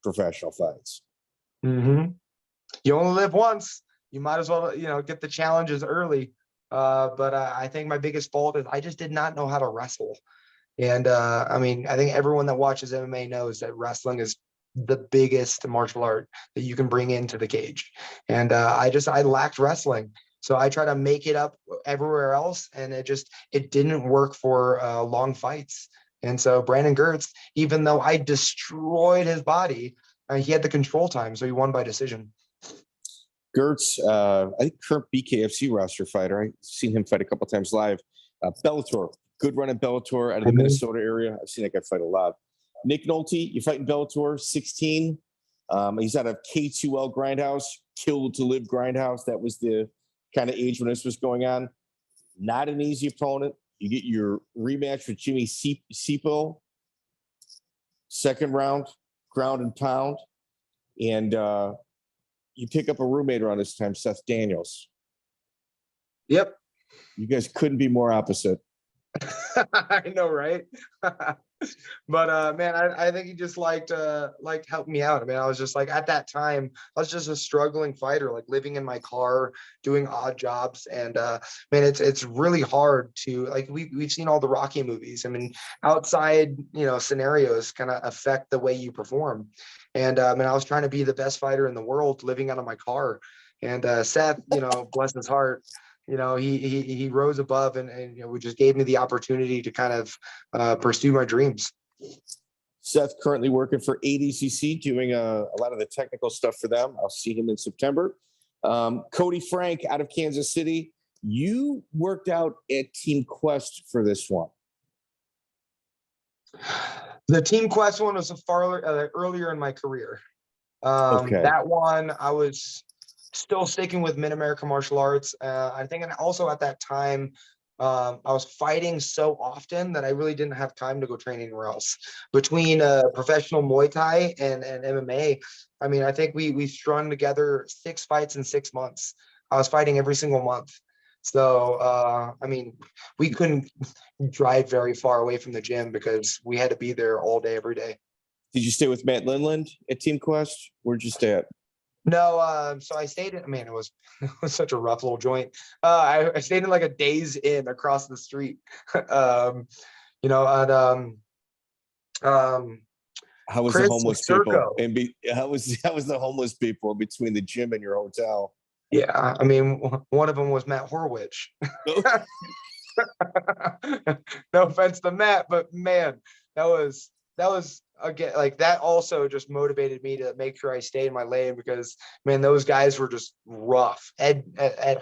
professional fights. Mm-hmm. You only live once. You might as well, get the challenges early. But I think my biggest fault is I just did not know how to wrestle. And I think everyone that watches MMA knows that wrestling is the biggest martial art that you can bring into the cage. And I lacked wrestling. So I try to make it up everywhere else, and it didn't work for long fights. And so Brandon Girtz, even though I destroyed his body, he had the control time, so he won by decision. Girtz, I think current BKFC roster fighter. I've seen him fight a couple times live. Bellator, good run in Bellator out of the Minnesota area. I've seen that guy fight a lot. Nick Nolte, you fight in Bellator 16. He's out of K2L Grindhouse, Kill to Live Grindhouse. That was the kind of age when this was going on. Not an easy opponent. You get your rematch with Jimmy Sefo, second round, ground and pound. And you pick up a roommate around this time, Seth Daniels. Yep. You guys couldn't be more opposite. I know, right? But man, I think he just liked helping me out. I mean, I was just like, at that time, I was just a struggling fighter, like living in my car, doing odd jobs. And man, it's really hard to, like, we've seen all the Rocky movies. I mean, outside, scenarios kind of affect the way you perform. And I was trying to be the best fighter in the world, living out of my car. And Seth, bless his heart, he rose above and just gave me the opportunity to kind of pursue my dreams. Seth currently working for ADCC, doing a lot of the technical stuff for them. I'll see him in September. Kody Frank out of Kansas City. You worked out at Team Quest for this one. The Team Quest one was earlier in my career. Okay. That one, I was still sticking with Mid-American martial arts. I think, and also at that time, I was fighting so often that I really didn't have time to go train anywhere else. Between professional Muay Thai and MMA, I think we strung together 6 fights in 6 months. I was fighting every single month. So, we couldn't drive very far away from the gym because we had to be there all day, every day. Did you stay with Matt Lindland at Team Quest? Where'd you stay at? No, so I stayed in, it was such a rough little joint. I stayed in like a Days Inn across the street. How was the homeless people? And how was the homeless people between the gym and your hotel? Yeah, one of them was Matt Horwich. No offense to Matt, but man, that was was again, like that also just motivated me to make sure I stay in my lane because man, those guys were just rough. Ed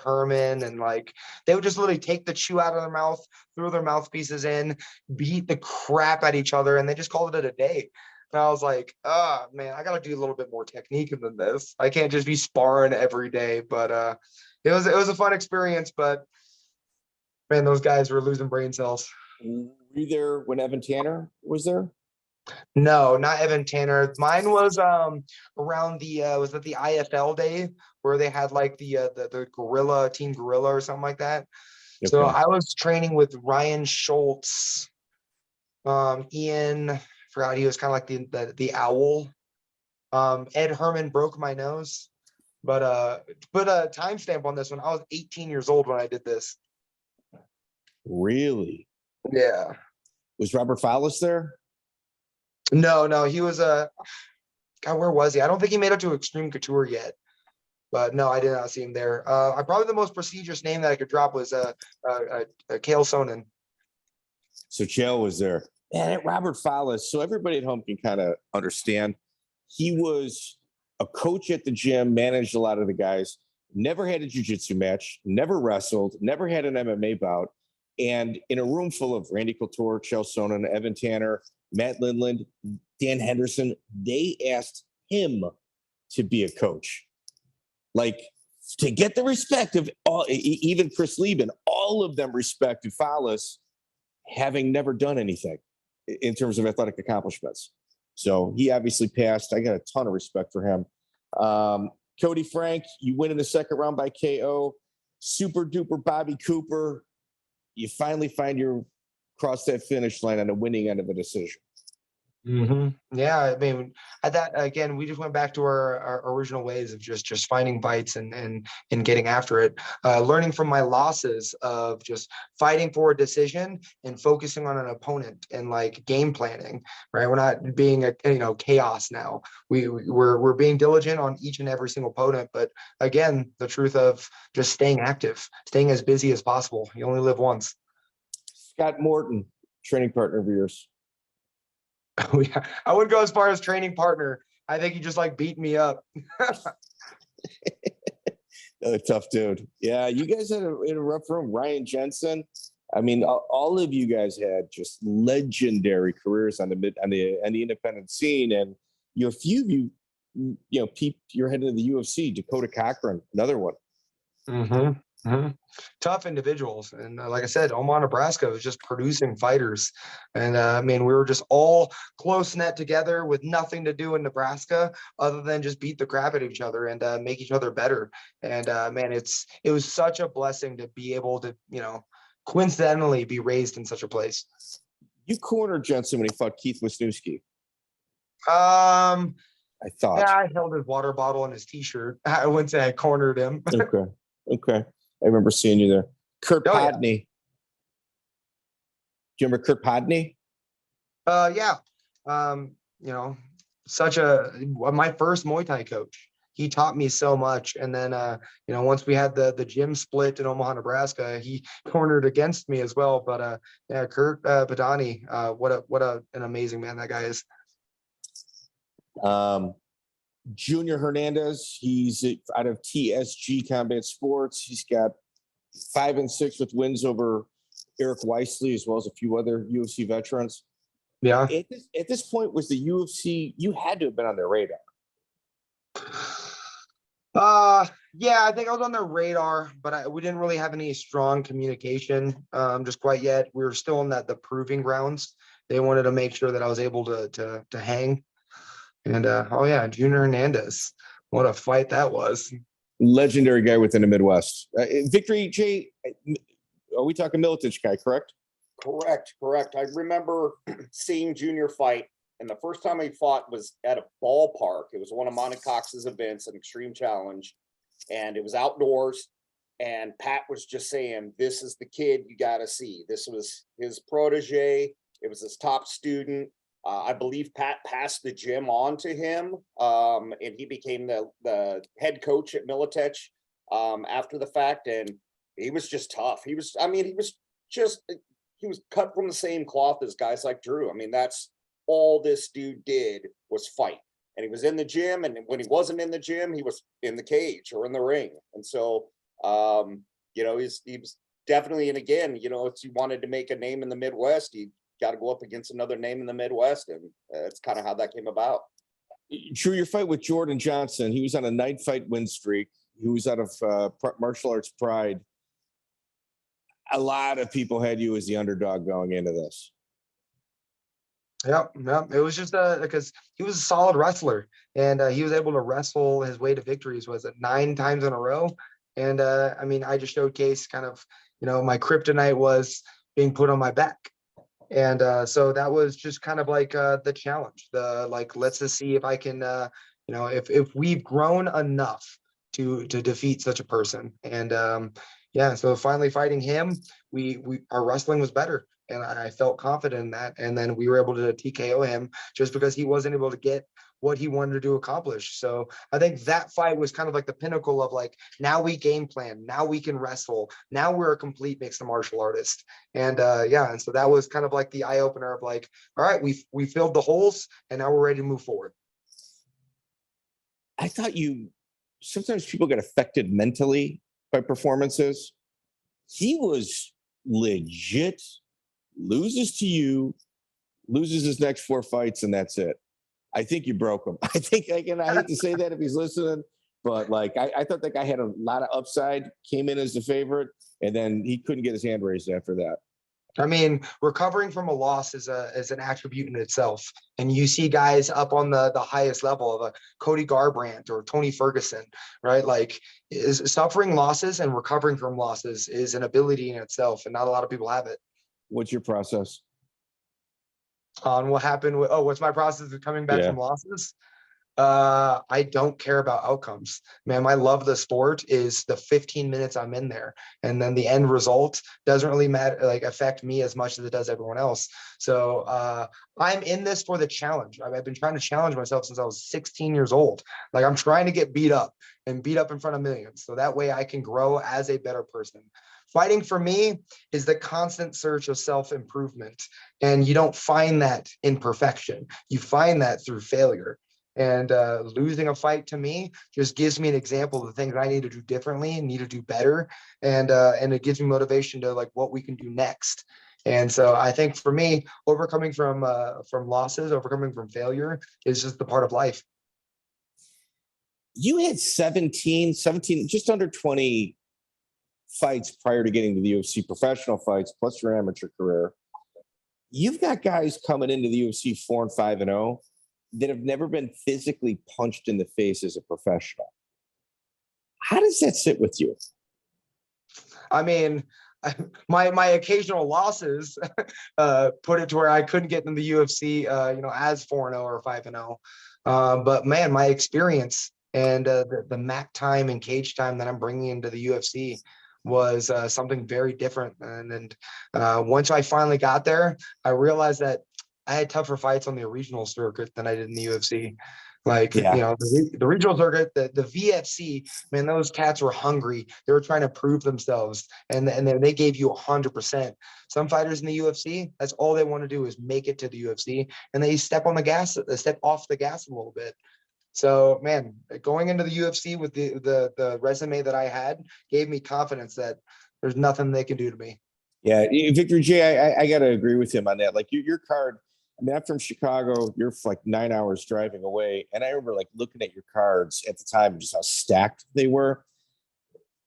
Herman, and like they would just literally take the chew out of their mouth, throw their mouthpieces in, beat the crap at each other, and they just called it a day. And I was like, oh man, I gotta do a little bit more technique than this. I can't just be sparring every day. But it was a fun experience, but man, those guys were losing brain cells. Were you there when Evan Tanner was there? No, not Evan Tanner. Mine was around the was it the IFL day where they had like the gorilla team gorilla or something like that. So Okay. I was training with Ryan Schultz, Ian, forgot he was kind of like the owl. Ed Herman broke my nose. But put a timestamp on this one. I was 18 years old when I did this. Really? Yeah. Was Robert Fowlis there? No, he was God, where was he? I don't think he made it to Extreme Couture yet. But no, I did not see him there. I probably the most prestigious name that I could drop was Kale Sonnen. So Chael was there. And Robert Fowlis. So everybody at home can kind of understand. He was a coach at the gym, managed a lot of the guys, never had a jiu-jitsu match, never wrestled, never had an MMA bout. And in a room full of Randy Couture, Chael Sonnen, Evan Tanner, Matt Lindland, Dan Henderson, they asked him to be a coach. Like, to get the respect of all, even Chris Lieben, all of them respected Fowlis, having never done anything in terms of athletic accomplishments. So he obviously passed. I got a ton of respect for him. Cody Frank, you win in the second round by KO. Super duper Bobby Cooper. You finally find your cross that finish line on the winning end of a decision. Mm-hmm. Yeah, I mean, at that again, we just went back to our original ways of just finding bites and getting after it. Learning from my losses of just fighting for a decision and focusing on an opponent and like game planning. Right, we're not being a chaos now. We're being diligent on each and every single opponent. But again, the truth of just staying active, staying as busy as possible. You only live once. Scott Morton, training partner of yours. I wouldn't go as far as training partner. I think he just like beat me up. Tough dude. Yeah, you guys had in a rough room. Ryan Jenson. I mean, all of you guys had just legendary careers on the independent scene, and a few of you peeped your head into the UFC. Dakota Cochran, another one. Mm-hmm. Mm-hmm. Tough individuals, and like I said, Omaha, Nebraska was just producing fighters, and I mean, we were just all close knit together with nothing to do in Nebraska other than just beat the crap at each other and make each other better. And man, it was such a blessing to be able to coincidentally be raised in such a place. You cornered Jenson when he fought Keith Wisniewski. I thought. Yeah, I held his water bottle and his T-shirt. I wouldn't say I cornered him. Okay. I remember seeing you there. Kurt Podney. Do you remember Kurt Podney? Yeah. My first Muay Thai coach. He taught me so much. And then, once we had the gym split in Omaha, Nebraska, he cornered against me as well. But Kurt Podney, an amazing man that guy is. Junior Hernandez, he's out of TSG Combat Sports. He's got 5-6 with wins over Eric Weisley, as well as a few other UFC veterans. Yeah. At this point, was the UFC, you had to have been on their radar. Yeah, I think I was on their radar, but we didn't really have any strong communication just quite yet. We were still in the proving grounds. They wanted to make sure that I was able to hang. And Junior Hernandez, what a fight that was. Legendary guy within the Midwest. Victory, Jay, are we talking Militich guy, correct? Correct. I remember seeing Junior fight, and the first time he fought was at a ballpark. It was one of Monty Cox's events, an Extreme Challenge, and it was outdoors. And Pat was just saying, this is the kid you got to see. This was his protege. It was his top student. I believe Pat passed the gym on to him, and he became the head coach at Militech after the fact. And he was just tough. He was cut from the same cloth as guys like Drew. I mean, that's all this dude did was fight. And he was in the gym, and when he wasn't in the gym, he was in the cage or in the ring. And so, you know, he was definitely, and again, you know, if you wanted to make a name in the Midwest, you got to go up against another name in the Midwest. And that's kind of how that came about. Drew, your fight with Jordan Johnson, he was on a 9-fight win streak. He was out of Martial Arts Pride. A lot of people had you as the underdog going into this. Yep. It was just because he was a solid wrestler, and he was able to wrestle his way to victories. Was it 9 times in a row? And I mean, I just showcased kind of, you know, my kryptonite was being put on my back. And so that was just kind of like the challenge. Let's just see if I can, you know, if we've grown enough to defeat such a person. And yeah, so finally fighting him, our wrestling was better, and I felt confident in that. And then we were able to TKO him just because he wasn't able to get what he wanted to accomplish. So I think that fight was kind of like the pinnacle of like, now we game plan, now we can wrestle, now we're a complete mixed martial artist. And yeah, and so that was kind of like the eye opener of like, all right, we filled the holes, and now we're ready to move forward. I thought sometimes people get affected mentally by performances. He was legit, loses to you, loses his next 4 fights, and that's it. I think you broke him. I think, again, I hate to say that if he's listening, but like, I thought that guy had a lot of upside, came in as the favorite, and then he couldn't get his hand raised after that. I mean, recovering from a loss is an attribute in itself. And you see guys up on the highest level of a Cody Garbrandt or Tony Ferguson, right? Like, suffering losses and recovering from losses is an ability in itself, and not a lot of people have it. What's your process? On what happened with, what's my process of coming back from losses? I don't care about outcomes, man. My love of the sport is the 15 minutes I'm in there, and then the end result doesn't really matter, like affect me as much as it does everyone else. So I'm in this for the challenge. I've been trying to challenge myself since I was 16 years old. Like, I'm trying to get beat up in front of millions, so that way I can grow as a better person. Fighting for me is the constant search of self-improvement, and you don't find that in perfection. You find that through failure. And losing a fight to me just gives me an example of the things I need to do differently and need to do better. And it gives me motivation to like what we can do next. And so I think for me, overcoming from losses, overcoming from failure is just the part of life. You had 17, just under 20 fights prior to getting to the UFC, professional fights, plus your amateur career. You've got guys coming into the UFC 4-5-0 that have never been physically punched in the face as a professional. How does that sit with you? I mean, my occasional losses put it to where I couldn't get in the UFC, you know, as 4-0 or 5-0. But man, my experience and the MAC time and cage time that I'm bringing into the UFC was something very different. And once I finally got there, I realized that I had tougher fights on the regional circuit than I did in the UFC. Like, you know, the regional circuit, the VFC, man, those cats were hungry. They were trying to prove themselves, and then they gave you 100%. Some fighters in the UFC, that's all they want to do is make it to the UFC, and they step off the gas a little bit. So, man, going into the UFC with the resume that I had gave me confidence that there's nothing they can do to me. Yeah, Victor J, I got to agree with him on that. Like, your card, I mean, I'm from Chicago. You're like 9 hours driving away. And I remember like looking at your cards at the time and just how stacked they were.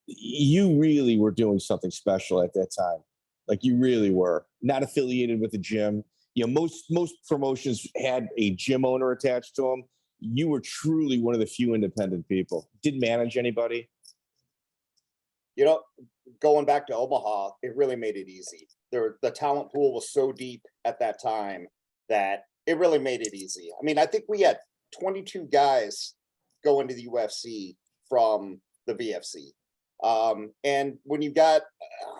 You really were doing something special at that time. Like, you really were not affiliated with the gym. You know, most promotions had a gym owner attached to them. You were truly one of the few independent people. Didn't manage anybody. You know, going back to Omaha, it really made it easy. The talent pool was so deep at that time that it really made it easy. I mean, I think we had 22 guys go into the UFC from the VFC. And when you got,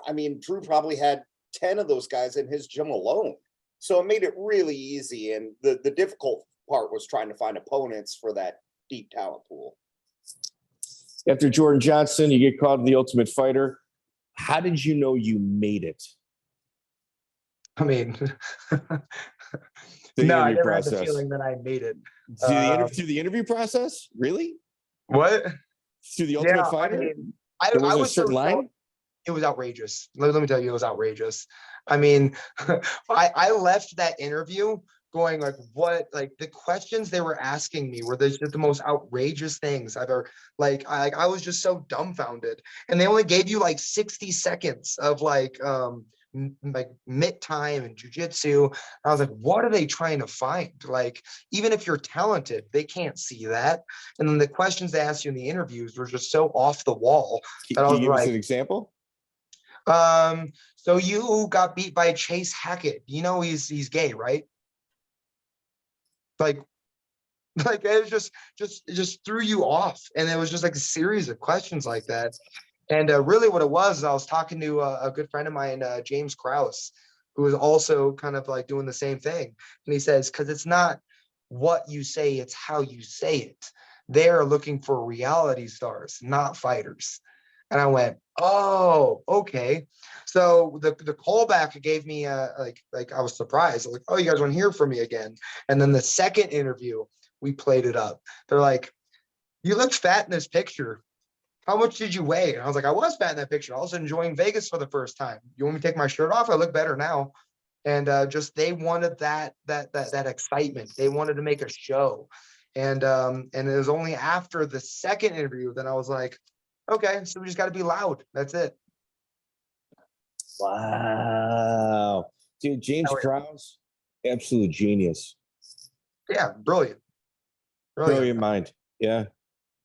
I mean, Drew probably had 10 of those guys in his gym alone. So it made it really easy. And the difficult part was trying to find opponents for that deep talent pool. After Jordan Johnson, you get called the Ultimate Fighter. How did you know you made it? I mean, The No, I interview never had the process. feeling that I made it. Through the interview process? Really? What? Through the Yeah, Ultimate I Fighter? mean, There I wasn't a was so certain line? it was outrageous. Let me tell you, it was outrageous. I mean, I left that interview going like, what, like the questions they were asking me were the most outrageous things I've ever, like, I was just so dumbfounded. And they only gave you like 60 seconds of like mitt time and jujitsu. I was like, what are they trying to find? Like, even if you're talented, they can't see that. And then the questions they asked you in the interviews were just so off the wall that I Can was you give us like, an example? so you got beat by Chase Hackett. You know he's gay, right? Like it was it just threw you off, and it was just like a series of questions like that. And really, what it was is I was talking to a good friend of mine, James Krause, who was also kind of like doing the same thing. And he says, because it's not what you say, it's how you say it. They're looking for reality stars, not fighters. And I went, oh, okay. So the callback gave me like I was surprised. Like, oh, you guys want to hear from me again? And then the second interview, we played it up. They're like, you look fat in this picture. How much did you weigh? And I was like, I was fat in that picture. I was enjoying Vegas for the first time. You want me to take my shirt off? I look better now. And just they wanted that excitement. They wanted to make a show. And it was only after the second interview that I was like, okay, so we just got to be loud. That's it. Wow. Dude, James Krause, absolute genius. Yeah, brilliant. Brilliant mind. Yeah.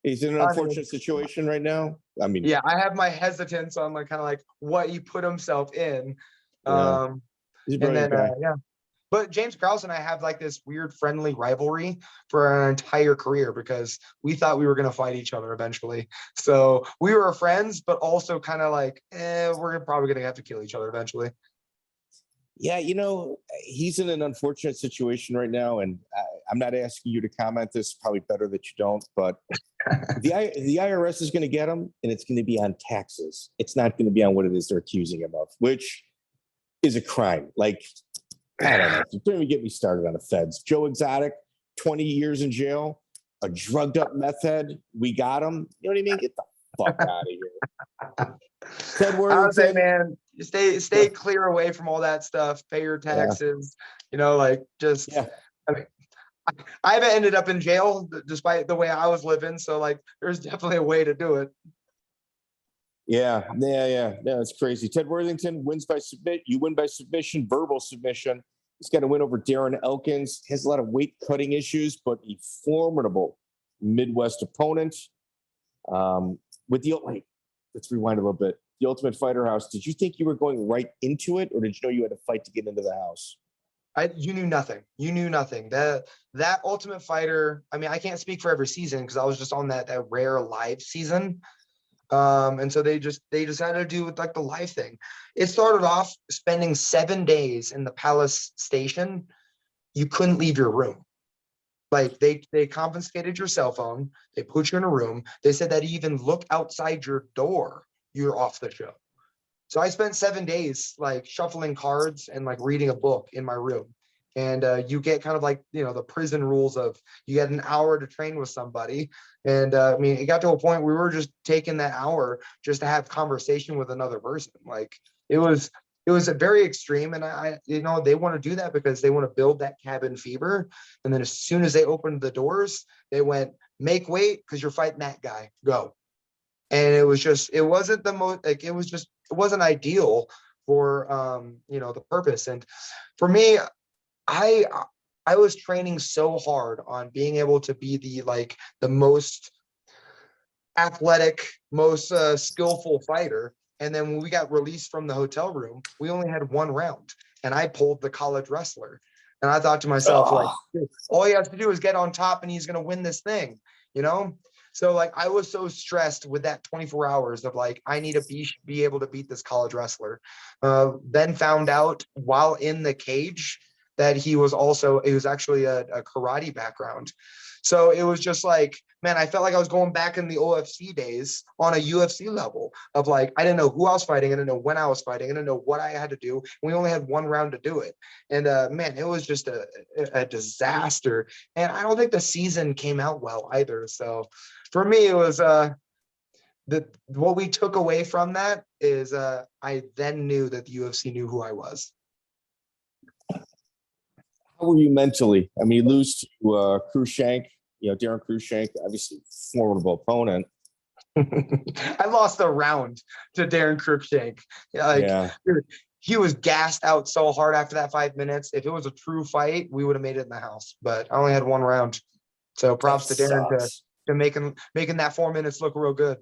He's in an I mean, unfortunate situation right now. I mean, yeah, I have my hesitance on like kind of like what he put himself in. Yeah. He's a And brilliant then guy. yeah. But James Krause and I have like this weird friendly rivalry for our entire career because we thought we were going to fight each other eventually. So we were friends, but also kind of like, we're probably going to have to kill each other eventually. Yeah, you know, he's in an unfortunate situation right now, and I'm not asking you to comment this. Probably better that you don't. But the IRS is going to get him, and it's going to be on taxes. It's not going to be on what it is they're accusing him of, which is a crime. Like, I don't know. Don't even get me started on the feds. Joe Exotic, 20 years in jail, a drugged up meth head. We got him. You know what I mean? Get the fuck out of here. Ted I would say, Worthington, man, stay clear away from all that stuff. Pay your taxes. You know, like just. Yeah. I mean, I haven't ended up in jail despite the way I was living. So, like, there's definitely a way to do it. Yeah, it's crazy. Ted Worthington wins by submit. You win by submission, verbal submission. He's got to win over Darren Elkins. Has a lot of weight cutting issues, but a formidable Midwest opponent. Wait, let's rewind a little bit. The Ultimate Fighter House. Did you think you were going right into it, or did you know you had to fight to get into the house? You knew nothing. You knew nothing. That Ultimate Fighter. I mean, I can't speak for every season because I was just on that rare live season. And so they decided to do with like the live thing. It started off spending 7 days in the Palace Station. You couldn't leave your room. Like they confiscated your cell phone. They put you in a room. They said that even look outside your door, you're off the show. So I spent 7 days like shuffling cards and like reading a book in my room. And you get kind of like, you know, the prison rules of you get an hour to train with somebody. And I mean, it got to a point we were just taking that hour just to have conversation with another person. Like it was a very extreme. And I you know, they want to do that because they want to build that cabin fever. And then as soon as they opened the doors, they went, make weight because you're fighting that guy, go. And it wasn't the most, like, it wasn't ideal for, you know, the purpose. And for me, I was training so hard on being able to be the most athletic, most skillful fighter. And then when we got released from the hotel room, we only had one round and I pulled the college wrestler. And I thought to myself, like, all he has to do is get on top and he's going to win this thing, you know? So like, I was so stressed with that 24 hours of like, I need to be able to beat this college wrestler. Then found out while in the cage that he was actually a karate background. So it was just like, man, I felt like I was going back in the OFC days on a UFC level of like, I didn't know who I was fighting. I didn't know when I was fighting. I didn't know what I had to do. We only had one round to do it. And man, it was just a disaster. And I don't think the season came out well either. So for me, it was what we took away from that is I then knew that the UFC knew who I was. How were you mentally? I mean, you lose to Schnake, Darren Schnake, obviously formidable opponent. I lost a round to Darren Schnake. Dude, he was gassed out so hard after that 5 minutes. If it was a true fight, we would have made it in the house. But I only had one round. So props to Darren to making that 4 minutes look real good.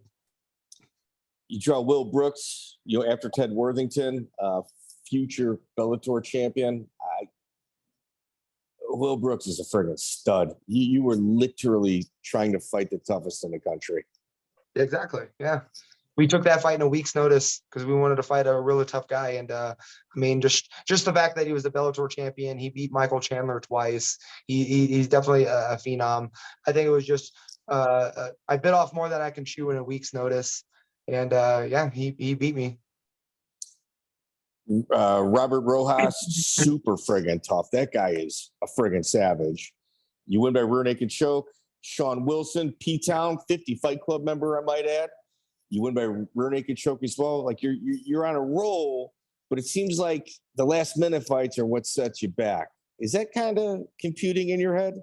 You draw Will Brooks, after Ted Worthington, future Bellator champion. Will Brooks is a friggin' stud. You were literally trying to fight the toughest in the country. Exactly. Yeah. We took that fight in a week's notice because we wanted to fight a really tough guy. And I mean, just the fact that he was the Bellator champion, he beat Michael Chandler twice. He's definitely a phenom. I think it was just I bit off more than I can chew in a week's notice. And he beat me. Robert Rojas, super friggin' tough. That guy is a friggin' savage. You win by rear naked choke. Sean Wilson, P-Town, 50 Fight Club member, I might add. You win by rear naked choke as well. Like you're on a roll, but it seems like the last minute fights are what sets you back. Is that kind of computing in your head?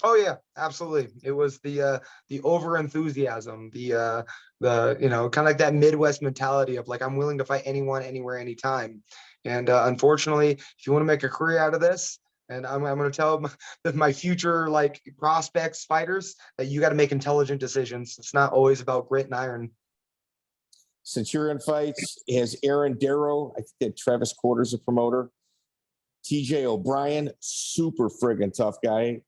Oh yeah, absolutely. It was the over enthusiasm, the kind of like that Midwest mentality of like, I'm willing to fight anyone, anywhere, anytime. And unfortunately, if you want to make a career out of this, and I'm going to tell my future like prospects, fighters, that you got to make intelligent decisions. It's not always about grit and iron. Since you're in fights, has Aaron Darrow, I think that Travis Quarter's a promoter. TJ O'Brien, super friggin' tough guy.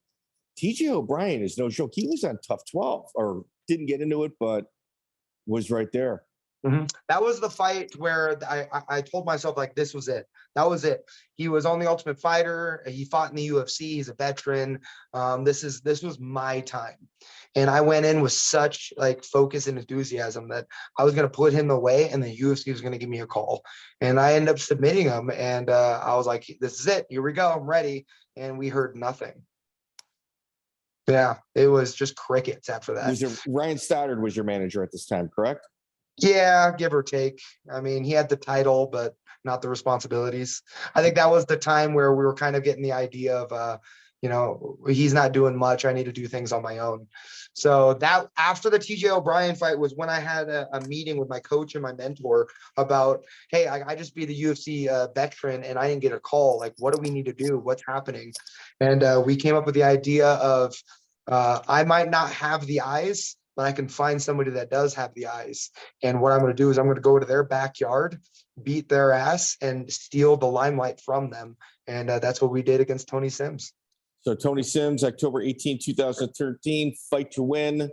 TJ O'Brien is no joke. He was on Tough 12 or didn't get into it, but was right there. Mm-hmm. That was the fight where I told myself, like, this was it. That was it. He was on the Ultimate Fighter. He fought in the UFC. He's a veteran. This was my time. And I went in with such like focus and enthusiasm that I was going to put him away and the UFC was going to give me a call. And I ended up submitting him. And I was like, this is it. Here we go. I'm ready. And we heard nothing. Yeah, it was just crickets after that. Ryan Stoddard was your manager at this time, correct? Yeah, give or take. I mean, he had the title, but not the responsibilities. I think that was the time where we were kind of getting the idea of, he's not doing much. I need to do things on my own. So that after the TJ O'Brien fight was when I had a meeting with my coach and my mentor about, hey, I just be the UFC veteran and I didn't get a call. Like, what do we need to do? What's happening? And we came up with the idea of I might not have the eyes, but I can find somebody that does have the eyes. And what I'm going to do is I'm going to go to their backyard, beat their ass, and steal the limelight from them. And that's what we did against Tony Sims. So Tony Sims, October 18, 2013, fight to win.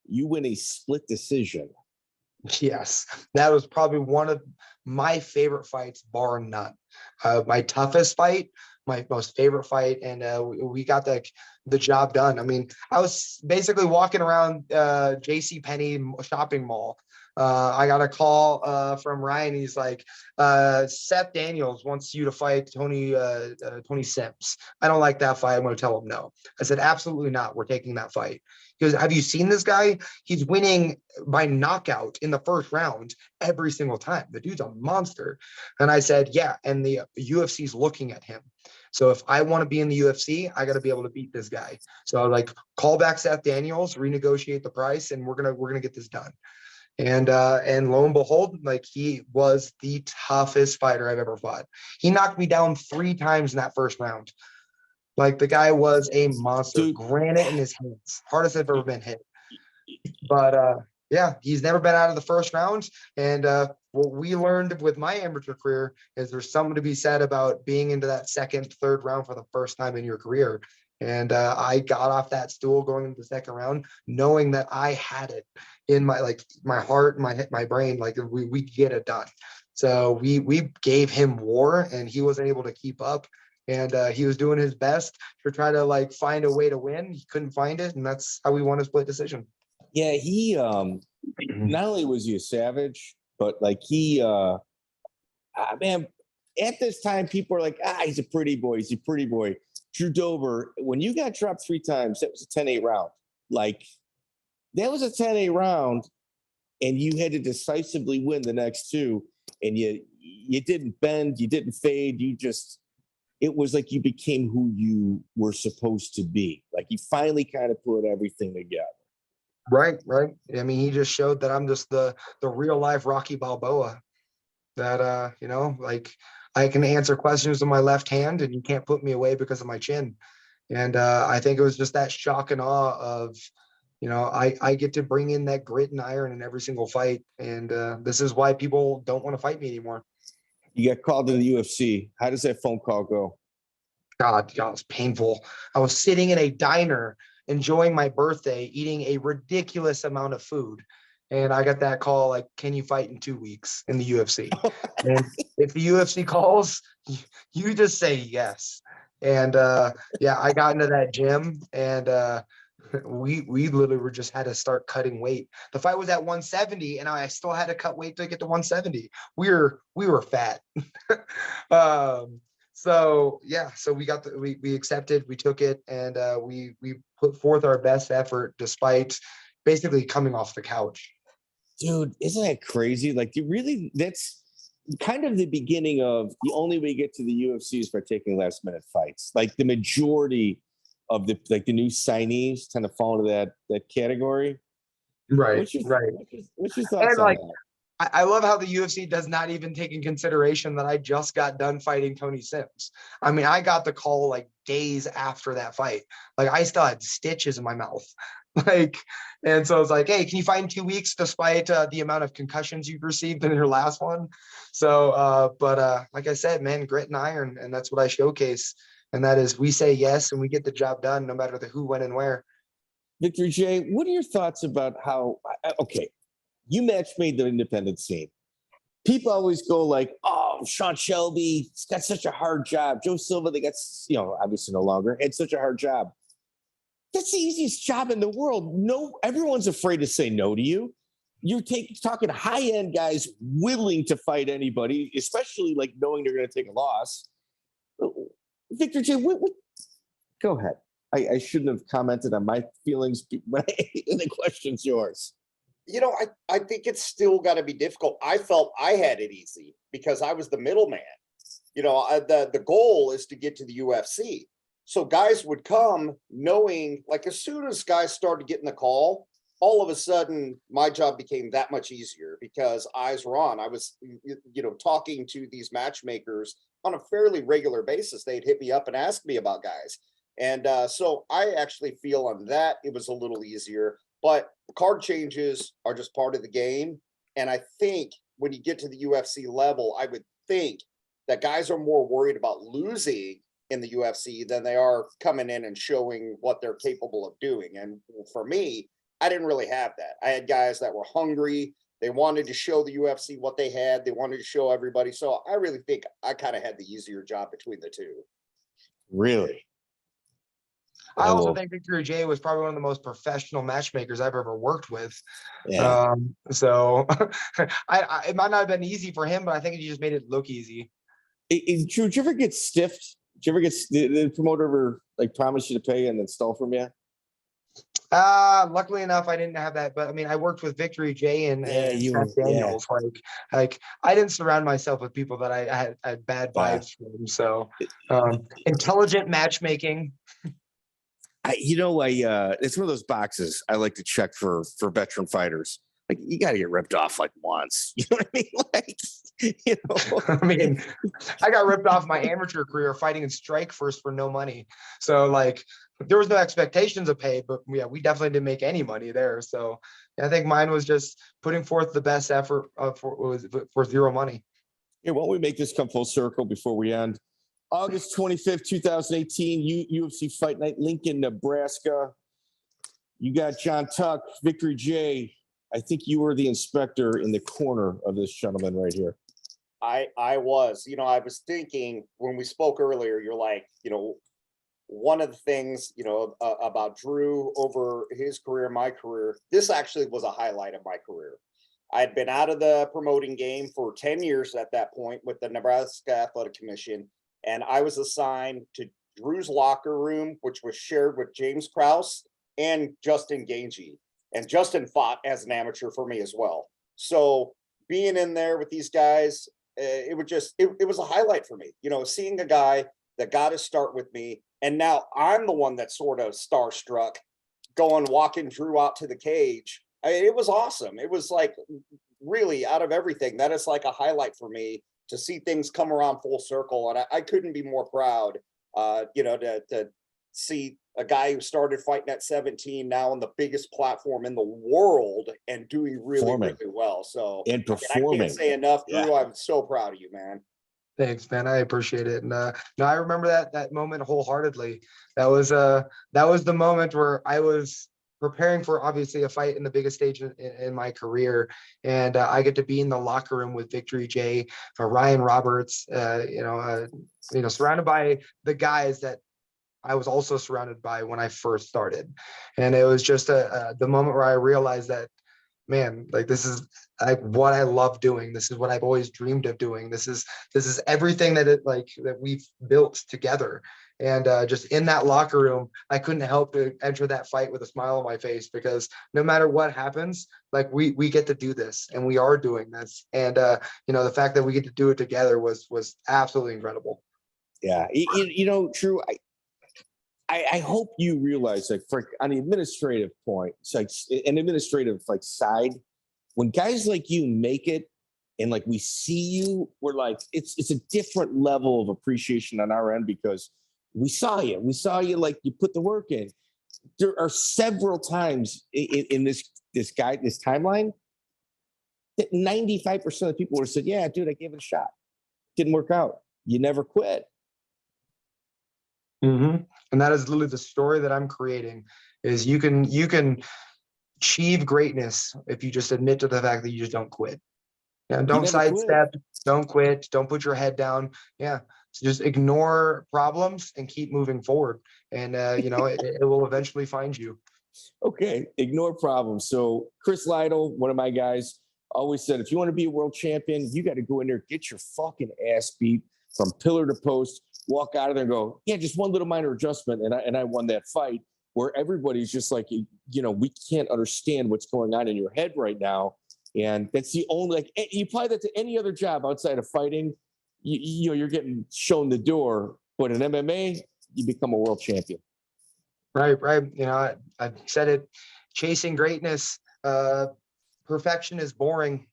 You win a split decision. Yes, that was probably one of my favorite fights, bar none. My toughest fight, my most favorite fight, and we got the job done. I mean, I was basically walking around JCPenney shopping mall. I got a call from Ryan. He's like, Seth Daniels wants you to fight Tony Sims. I don't like that fight. I'm going to tell him no. I said, absolutely not. We're taking that fight. He goes, have you seen this guy? He's winning by knockout in the first round every single time. The dude's a monster. And I said, yeah. And the UFC's looking at him. So if I want to be in the UFC, I got to be able to beat this guy. So I was like, call back Seth Daniels, renegotiate the price, and we're gonna get this done. And lo and behold, like, he was the toughest fighter I've ever fought. He knocked me down 3 times in that first round. Like, the guy was a monster. Dude. Granite in his hands, hardest I've ever been hit. But yeah, he's never been out of the first round. And what we learned with my amateur career is there's something to be said about being into that second, third round for the first time in your career. And I got off that stool going into the second round, knowing that I had it in my heart, my brain, like we get it done. So we gave him war, and he wasn't able to keep up. and he was doing his best to try to like find a way to win. He couldn't find it, and that's how we won a split decision. Yeah, he not only was he a savage, but like he man, at this time people are like, he's a pretty boy, he's a pretty boy. Drew Dober, when you got dropped 3 times, that was a 10-8 round. Like that was a 10-8 round, and you had to decisively win the next 2, and you didn't bend, you didn't fade, it was like you became who you were supposed to be. Like you finally kind of put everything together. Right. I mean, he just showed that I'm just the real life Rocky Balboa. That like I can answer questions with my left hand, and you can't put me away because of my chin. And I think it was just that shock and awe of, I get to bring in that grit and iron in every single fight, and this is why people don't want to fight me anymore. You got called to the UFC. How does that phone call go? God, it was painful. I was sitting in a diner enjoying my birthday, eating a ridiculous amount of food. And I got that call, like, can you fight in 2 weeks in the UFC? And if the UFC calls, you just say yes. And I got into that gym, and we literally were just had to start cutting weight. The fight was at 170, and I still had to cut weight to get to 170. We were fat. So we accepted, we took it, and we put forth our best effort despite basically coming off the couch. Dude, isn't that crazy? Like, that's kind of the beginning of the only way you get to the UFC is by taking last minute fights. Like the majority of the new signees tend to fall into that category. Right. What's your thoughts And on like, that? I love how the UFC does not even take in consideration that I just got done fighting Tony Sims. I mean, I got the call like days after that fight. Like I still had stitches in my mouth. Like, and so it's like, hey, can you fight in 2 weeks despite the amount of concussions you've received in your last one? So, but like I said, man, grit and iron, and that's what I showcase. And that is, we say yes and we get the job done, no matter the who, when, and where. Victor J, what are your thoughts about how? Okay, you match made the independent scene. People always go like, oh, Sean Shelby's got such a hard job. Joe Silva, they got, obviously no longer, had such a hard job. That's the easiest job in the world. No, everyone's afraid to say no to you. You're talking high-end guys willing to fight anybody, especially like knowing they're going to take a loss. Victor J, go ahead. I shouldn't have commented on my feelings, but the question's yours. I think it's still got to be difficult. I felt I had it easy because I was the middleman. The goal is to get to the UFC. So guys would come knowing, like, as soon as guys started getting the call, all of a sudden my job became that much easier because eyes were on. I was, talking to these matchmakers on a fairly regular basis. They'd hit me up and ask me about guys. And so I actually feel on that it was a little easier. But card changes are just part of the game. And I think when you get to the UFC level, I would think that guys are more worried about losing in the UFC than they are coming in and showing what they're capable of doing. And for me, I didn't really have that. I had guys that were hungry. They wanted to show the UFC what they had. They wanted to show everybody. So I really think I kind of had the easier job between the two. Really? I also think Victor J was probably one of the most professional matchmakers I've ever worked with. Yeah. So it might not have been easy for him, but I think he just made it look easy. Drew, did you ever get stiffed? Did you ever get the promoter ever like promise you to pay and then stole from you? Luckily enough, I didn't have that, but I mean, I worked with Victory J and Seth Daniels. Like I didn't surround myself with people that I had bad vibes from. So intelligent matchmaking. It's one of those boxes I like to check for veteran fighters. Like you got to get ripped off like once. You know what I mean? Like, I mean, I got ripped off my amateur career fighting in Strikeforce for no money. So like there was no expectations of pay, but yeah, we definitely didn't make any money there. So I think mine was just putting forth the best effort for zero money. Here, why don't we make this come full circle before we end? August 25th, 2018, UFC Fight Night, Lincoln, Nebraska. You got John Tuck, Victory J. I think you were the inspector in the corner of this gentleman right here. I was, I was thinking when we spoke earlier, you're like, one of the things, about Drew over his career, my career, this actually was a highlight of my career. I had been out of the promoting game for 10 years at that point with the Nebraska Athletic Commission, and I was assigned to Drew's locker room, which was shared with James Krause and Justin Gainge. And Justin fought as an amateur for me as well. So being in there with these guys, it was a highlight for me, seeing a guy that got his start with me. And now I'm the one that's sort of starstruck walking Drew out to the cage. It was awesome. It was like really out of everything. That is like a highlight for me to see things come around full circle. And I couldn't be more proud, to see a guy who started fighting at 17 now on the biggest platform in the world and doing really well. So and performing. I can't say enough, Drew. I'm so proud of you, man. Thanks, man. I appreciate it. And no, I remember that moment wholeheartedly. That was the moment where I was preparing for obviously a fight in the biggest stage in my career, and I get to be in the locker room with Victory J, Ryan Roberts, surrounded by the guys that I was also surrounded by when I first started. And it was just the moment where I realized that, man, like this is what I love doing. This is what I've always dreamed of doing. This is everything that we've built together. And just in that locker room, I couldn't help to enter that fight with a smile on my face, because no matter what happens, like we get to do this, and we are doing this. And the fact that we get to do it together was absolutely incredible. Yeah, Drew, I hope you realize, like, on the administrative point, it's like an administrative side, when guys like you make it and like we see you, we're like, it's a different level of appreciation on our end, because we saw you like you put the work in. There are several times in this timeline that 95% of the people would have said, yeah, dude, I gave it a shot. Didn't work out. You never quit. Mm-hmm. And that is literally the story that I'm creating, is you can achieve greatness if you just admit to the fact that you just don't quit. Yeah, don't sidestep, don't quit, don't put your head down. Yeah. So just ignore problems and keep moving forward. And it will eventually find you. Okay, ignore problems. So Chris Lytle, one of my guys, always said, if you want to be a world champion, you got to go in there, get your fucking ass beat from pillar to post, walk out of there and go, yeah, just one little minor adjustment. And I won that fight, where everybody's just like, we can't understand what's going on in your head right now. And that's the only, you apply that to any other job outside of fighting, you're getting shown the door. But in MMA, you become a world champion. Right. I've said it, chasing greatness, perfection is boring.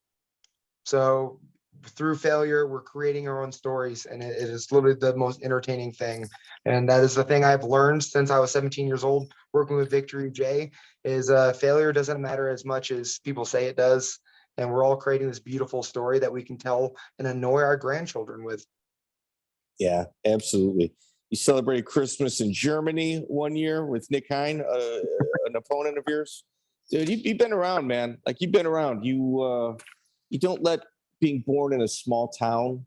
So through failure, we're creating our own stories, and it is literally the most entertaining thing. And that is the thing I've learned since I was 17 years old, working with Victory J, is failure doesn't matter as much as people say it does. And we're all creating this beautiful story that we can tell and annoy our grandchildren with. Yeah, absolutely. You celebrated Christmas in Germany one year with Nick Hein, an opponent of yours. Dude, you've been around, man. Like, you've been around. You don't let being born in a small town,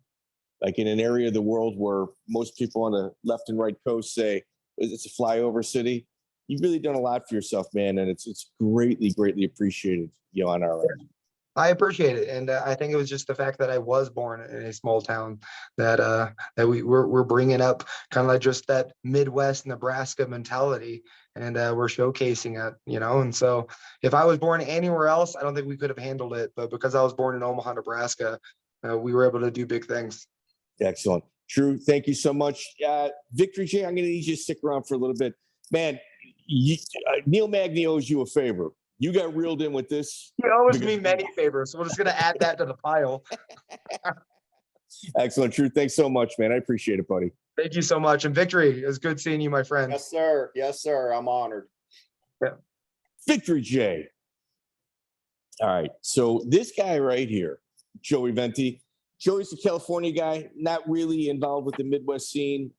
like in an area of the world where most people on the left and right coast say it's a flyover city. You've really done a lot for yourself, man, and it's greatly, greatly appreciated, on our end. I appreciate it, and I think it was just the fact that I was born in a small town that we're bringing up, kind of like just that Midwest Nebraska mentality, and we're showcasing it, And so, if I was born anywhere else, I don't think we could have handled it. But because I was born in Omaha, Nebraska, we were able to do big things. Excellent, Drew. Thank you so much, Victory J. I'm going to need you to stick around for a little bit, man. Neil Magny owes you a favor. You got reeled in with this. He owes me many favors, so we're just going to add that to the pile. Excellent, Drew. Thanks so much, man. I appreciate it, buddy. Thank you so much. And Victory, it was good seeing you, my friend. Yes, sir. Yes, sir. I'm honored. Yeah. Victory J. All right. So this guy right here, Joey Venti. Joey's a California guy, not really involved with the Midwest scene.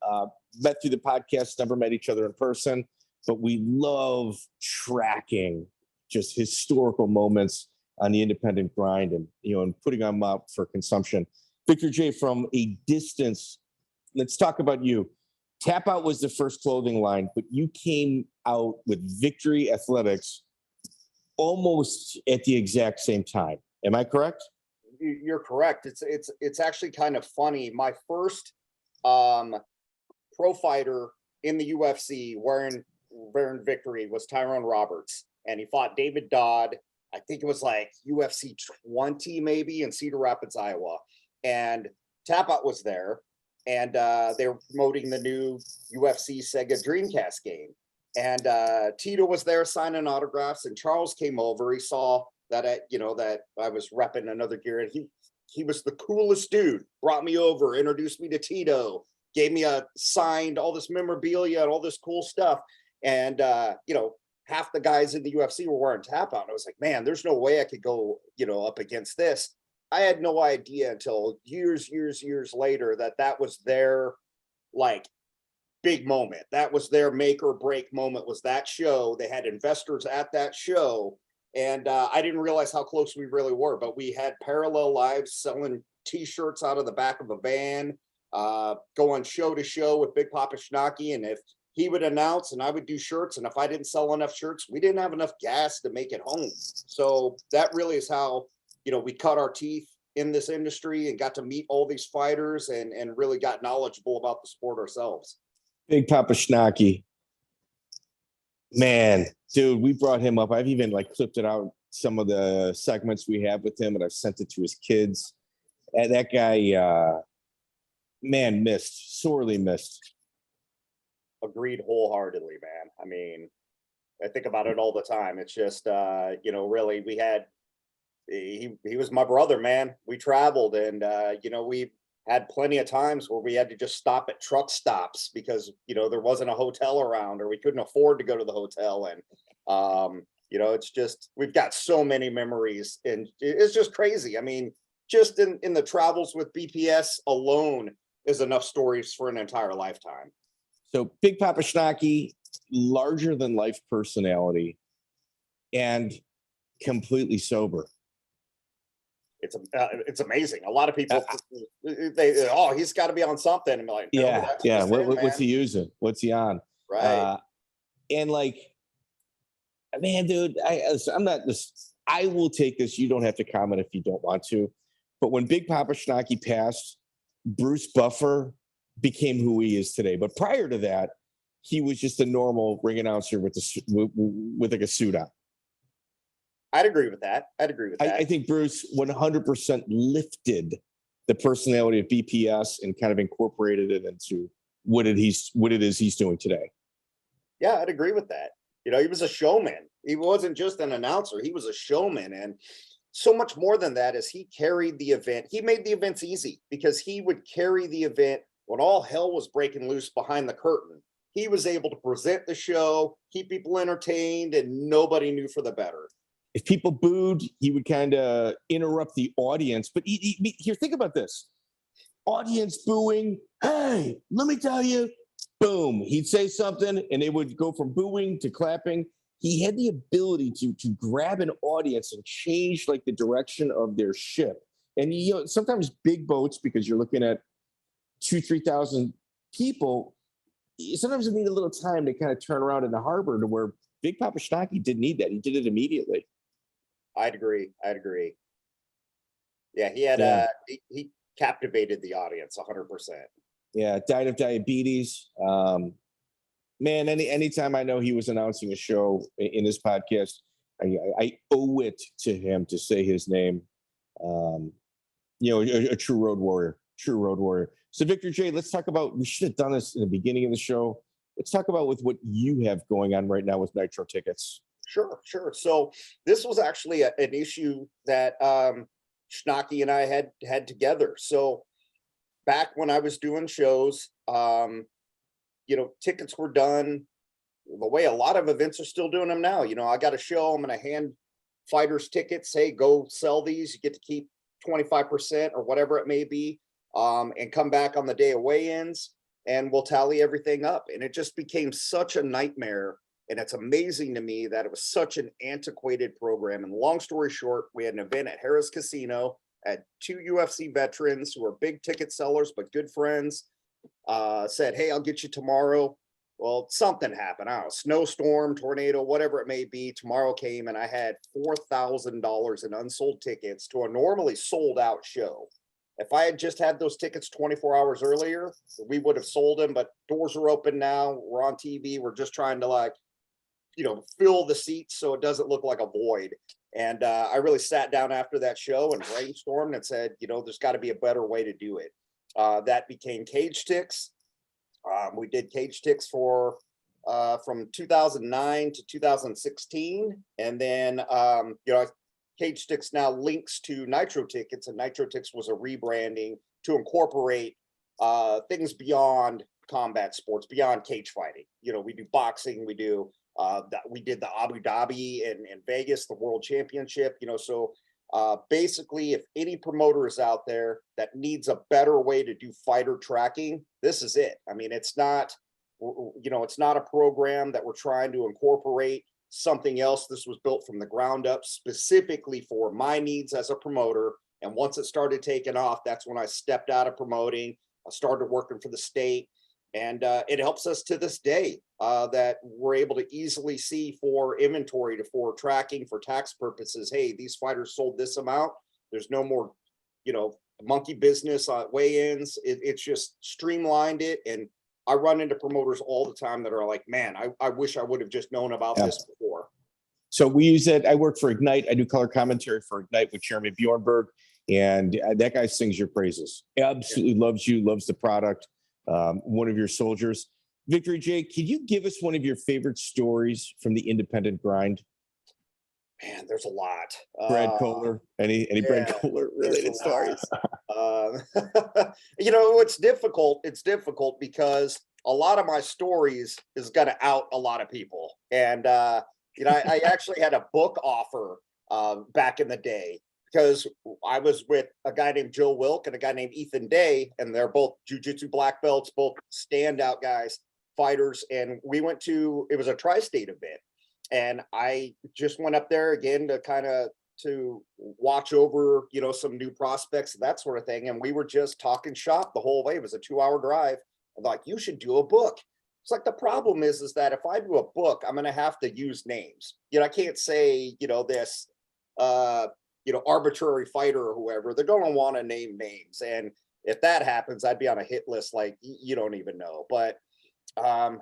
Met through the podcast, never met each other in person, but we love tracking just historical moments on the independent grind and, and putting them up for consumption. Victor J, from a distance, let's talk about you. Tap Out was the first clothing line, but you came out with Victory Athletics almost at the exact same time. Am I correct? You're correct. It's actually kind of funny. My first pro fighter in the UFC wearing Victory was Tyrone Roberts, and he fought David Dodd. I think it was like UFC 20 maybe in Cedar Rapids, Iowa. And Tap Out was there, and they were promoting the new UFC Sega Dreamcast game. And Tito was there signing autographs, and Charles came over. He saw that that I was repping another gear, and he was the coolest dude. Brought me over, introduced me to Tito, gave me a signed all this memorabilia and all this cool stuff. And half the guys in the UFC were wearing Tap Out. And I was like, man, there's no way I could go up against this. I had no idea until years later that was their like big moment. That was their make or break moment, was that show. They had investors at that show. And I didn't realize how close we really were, but we had parallel lives selling t-shirts out of the back of a van, going show to show with Big Poppa Schnake. And if he would announce and I would do shirts, and if I didn't sell enough shirts, we didn't have enough gas to make it home. So that really is how we cut our teeth in this industry and got to meet all these fighters and really got knowledgeable about the sport ourselves. Big Poppa Schnake. Man, dude, we brought him up. I've even clipped it out, some of the segments we have with him, and I've sent it to his kids. And that guy, man, sorely missed. Agreed wholeheartedly, man. I mean, I think about it all the time. It's just, really, he was my brother, man. We traveled, and we had plenty of times where we had to just stop at truck stops because there wasn't a hotel around, or we couldn't afford to go to the hotel. And it's just, we've got so many memories, and it's just crazy. I mean, just in the travels with BPS alone is enough stories for an entire lifetime. So Big Poppa Schnake, larger than life personality, and completely sober. It's amazing. A lot of people he's got to be on something. And like, no, yeah. What's he using? What's he on? Right. And man, dude, I'm not this. I will take this. You don't have to comment if you don't want to. But when Big Poppa Schnake passed, Bruce Buffer became who he is today. But prior to that, he was just a normal ring announcer with a suit on. I'd agree with that. I think Bruce 100% lifted the personality of BPS and kind of incorporated it into what it is he's doing today. Yeah, I'd agree with that. He was a showman. He wasn't just an announcer. He was a showman. And so much more than that is he carried the event. He made the events easy because he would carry the event when all hell was breaking loose behind the curtain. He was able to present the show, keep people entertained, and nobody knew for the better. If people booed, he would kind of interrupt the audience. But here, think about this. Audience booing. Hey, let me tell you. Boom. He'd say something, and they would go from booing to clapping. He had the ability to grab an audience and change the direction of their ship. And sometimes big boats, because you're looking at 2,000-3,000 people, sometimes you need a little time to kind of turn around in the harbor, to where Big Poppa Schnake didn't need that. He did it immediately. I'd agree. Yeah, he had he captivated the audience 100%. Yeah, died of diabetes. Man, anytime I know he was announcing a show in this podcast, I owe it to him to say his name. A true road warrior. So Victor J, let's talk about, we should have done this in the beginning of the show. Let's talk about with what you have going on right now with Nitro tickets. Sure. So this was actually an issue that Schnake and I had together. So back when I was doing shows, tickets were done the way a lot of events are still doing them now. I got a show, I'm going to hand fighters tickets. Hey, go sell these. You get to keep 25% or whatever it may be, and come back on the day of weigh-ins, and we'll tally everything up. And it just became such a nightmare. And it's amazing to me that it was such an antiquated program. And long story short, we had an event at Harrah's Casino, had 2 UFC veterans who are big ticket sellers, but good friends, said, hey, I'll get you tomorrow. Well, something happened. I don't know, snowstorm, tornado, whatever it may be. Tomorrow came and I had $4,000 in unsold tickets to a normally sold out show. If I had just had those tickets 24 hours earlier, we would have sold them, but doors are open now. We're on TV. We're just trying to, like, you know, fill the seats so it doesn't look like a void. And I really sat down after that show and brainstormed and said, you know, there's got to be a better way to do it. That became Cage Sticks. We did Cage Sticks for from 2009 to 2016. And then, you know, Cage Sticks now links to Nitro Tickets, and Nitro Tickets was a rebranding to incorporate things beyond combat sports, beyond cage fighting. You know, we do boxing, we do we did the Abu Dhabi and Vegas, the World Championship, you know, so basically if any promoter is out there that needs a better way to do fighter tracking, this is it. I mean, it's not, you know, it's not a program that we're trying to incorporate something else. This was built from the ground up specifically for my needs as a promoter. And once it started taking off, that's when I stepped out of promoting. I started working for the state. And it helps us to this day that we're able to easily see for inventory, for tracking, for tax purposes. Hey, these fighters sold this amount. There's no more, you know, monkey business on weigh-ins. It's just streamlined it. And I run into promoters all the time that are like, man, I wish I would have just known about this before. So we use it. I work for Ignite. I do color commentary for Ignite with Jeremy Bjornberg. And that guy sings your praises. Absolutely loves you, loves the product. One of your soldiers. Victory J, can you give us one of your favorite stories from the independent grind? Man, there's a lot. Brad Kohler, any Brad Kohler related stories? You know, it's difficult. It's difficult because a lot of my stories is going to out a lot of people. And, you know, I actually had a book offer back in the day, because I was with a guy named Joe Wilk and a guy named Ethan Day, and they're both jiu-jitsu black belts, both standout guys, fighters. And we went to, it was a tri-state event. And I just went up there again to kind of to watch over, you know, some new prospects, that sort of thing. And we were just talking shop the whole way. It was a 2-hour drive. I'm like, you should do a book. It's like, the problem is that if I do a book, I'm going to have to use names. You know, I can't say, you know, this, you know, arbitrary fighter or whoever. They're going to want to name names. And if that happens, I'd be on a hit list like you don't even know. But I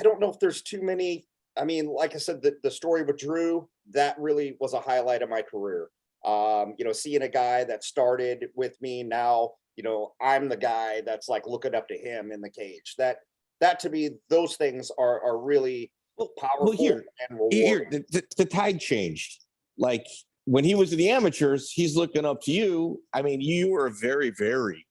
don't know if there's too many. I mean, like I said, the story with Drew, that really was a highlight of my career. You know, seeing a guy that started with me, now, you know, I'm the guy that's like looking up to him in the cage. That to me, those things are really powerful. Well, here, and rewarding. the tide changed. Like, when he was in the amateurs, he's looking up to you. I mean, you were a very, very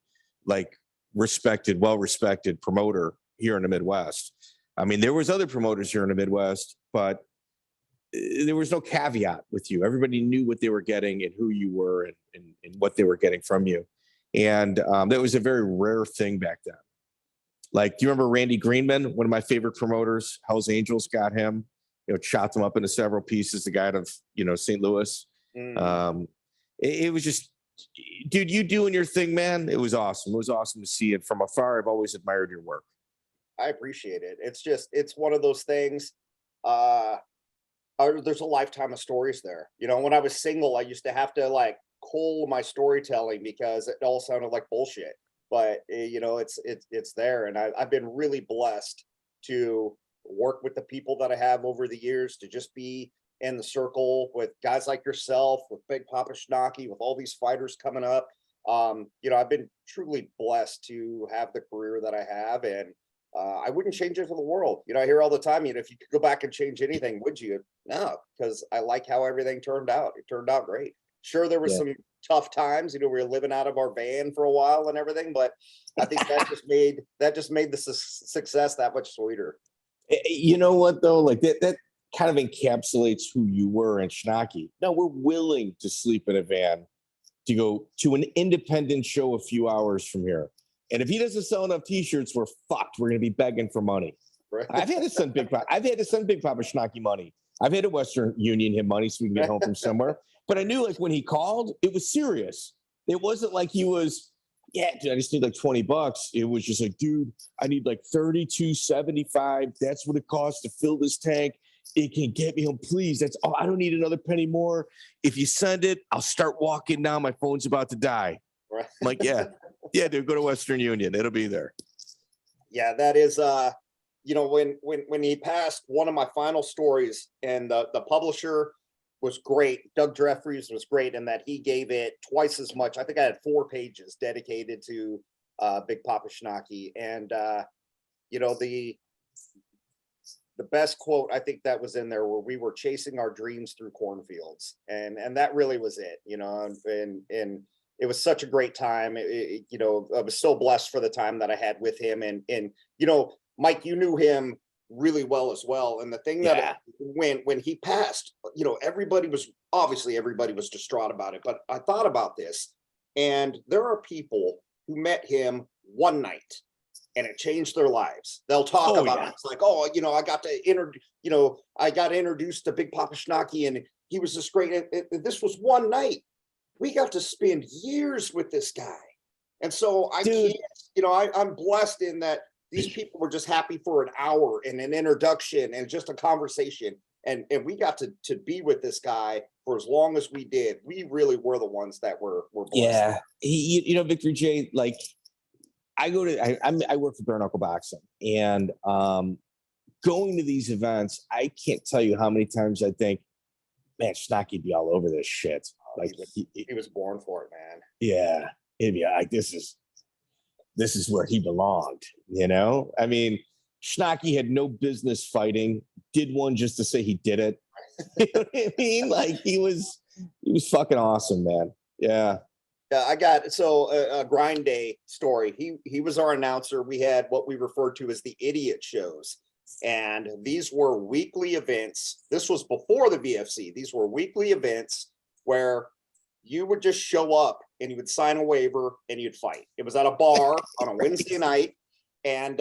like well-respected promoter here in the Midwest. I mean, there was other promoters here in the Midwest, but there was no caveat with you. Everybody knew what they were getting and who you were and what they were getting from you. And that was a very rare thing back then. Like, do you remember Randy Greenman, one of my favorite promoters? Hell's Angels got him, you know, chopped him up into several pieces, the guy out of, you know, St. Louis. It was just, dude, you doing your thing, man. It was awesome. It was awesome to see it from afar. I've always admired your work. I appreciate it. It's just, it's one of those things. There's a lifetime of stories there. You know, when I was single, I used to have to like cull my storytelling because it all sounded like bullshit. But you know, it's there, and I've been really blessed to work with the people that I have over the years, to just be in the circle with guys like yourself, with Big Poppa Schnake, with all these fighters coming up. You know, I've been truly blessed to have the career that I have, and I wouldn't change it for the world. You know, I hear all the time, you know, if you could go back and change anything, would you? No, because I like how everything turned out. It turned out great. Sure, there was some tough times. You know, we were living out of our van for a while and everything, but I think that just made the success that much sweeter. You know what though? Like that kind of encapsulates who you were in Schnake. No, we're willing to sleep in a van to go to an independent show a few hours from here. And if he doesn't sell enough T-shirts, we're fucked. We're going to be begging for money. Right. I've had to send Big Poppa Schnake money. I've had to Western Union him money so we can get home from somewhere. But I knew, like, when he called, it was serious. It wasn't like he was, yeah, dude, I just need like $20. It was just like, dude, I need like $32.75. That's what it costs to fill this tank. It can get me home, please. That's all. I don't need another penny more. If you send it, I'll start walking now. My phone's about to die. Right. I'm like, yeah, dude, go to Western Union. It'll be there. Yeah, that is when he passed, one of my final stories, and the publisher was great. Doug Jeffries was great in that he gave it twice as much. I think I had 4 pages dedicated to Big Poppa Schnake. And the best quote I think that was in there, where we were chasing our dreams through cornfields, and that really was it, and it was such a great time. I was so blessed for the time that I had with him, and Mike, you knew him really well as well. And the thing that when he passed, everybody was distraught about it, but I thought about this, and there are people who met him one night and it changed their lives. They'll talk about it. It's like, I got introduced to Big Poppa Schnake, and he was just great. And this was one night. We got to spend years with this guy. And so I'm blessed in that these people were just happy for an hour and an introduction and just a conversation. And we got to be with this guy for as long as we did. We really were the ones that were blessed. Yeah. Victory J, like, I work for bare knuckle boxing, and going to these events, I can't tell you how many times I think, man, Schnake'd be all over this shit. Like he was born for it, man. Yeah, it'd be like, this is where he belonged. I mean, Schnake had no business fighting. Did one just to say he did it. You know what I mean? Like he was fucking awesome, man. Yeah. I got a grind day story. He was our announcer. We had what we referred to as the idiot shows. And these were weekly events. This was before the VFC. These were weekly events where you would just show up and you would sign a waiver and you'd fight. It was at a bar on a Wednesday night. And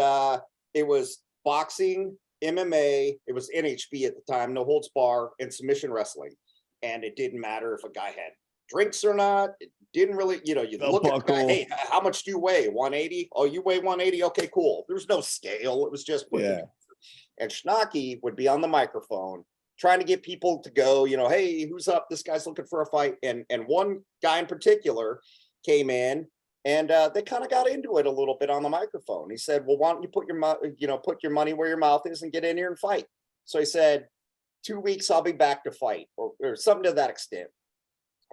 it was boxing, MMA. It was NHB at the time, no holds bar, and submission wrestling. And it didn't matter if a guy had drinks or not. It didn't really, you look at the guy, hey, how much do you weigh? 180? Oh, you weigh 180? Okay, cool. There's no scale. It was just, And Schnake would be on the microphone trying to get people to go, hey, who's up? This guy's looking for a fight. And one guy in particular came in, and they kind of got into it a little bit on the microphone. He said, well, why don't you put your money where your mouth is and get in here and fight? So he said, 2 weeks, I'll be back to fight, or something to that extent.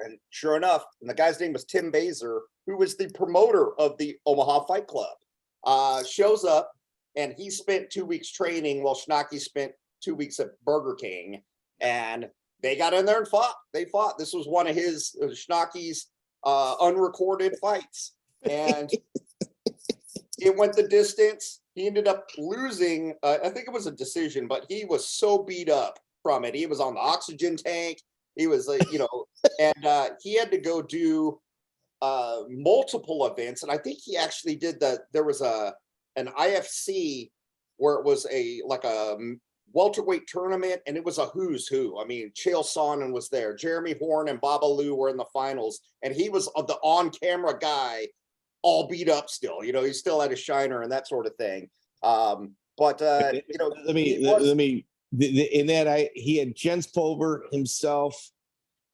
And sure enough, and the guy's name was Tim Baser, who was the promoter of the Omaha Fight Club, shows up, and he spent 2 weeks training while Schnake spent 2 weeks at Burger King. And they got in there and fought. They fought. This was one of his Schnake's unrecorded fights. And it went the distance. He ended up losing. I think it was a decision, but he was so beat up from it. He was on the oxygen tank. He was like, and he had to go do multiple events. And I think he actually did there was an IFC where it was a welterweight tournament, and it was a who's who. I mean, Chael Sonnen was there. Jeremy Horn and Baba Lou were in the finals, and he was the on-camera guy, all beat up still. He still had a shiner and that sort of thing. He had Jens Pulver himself.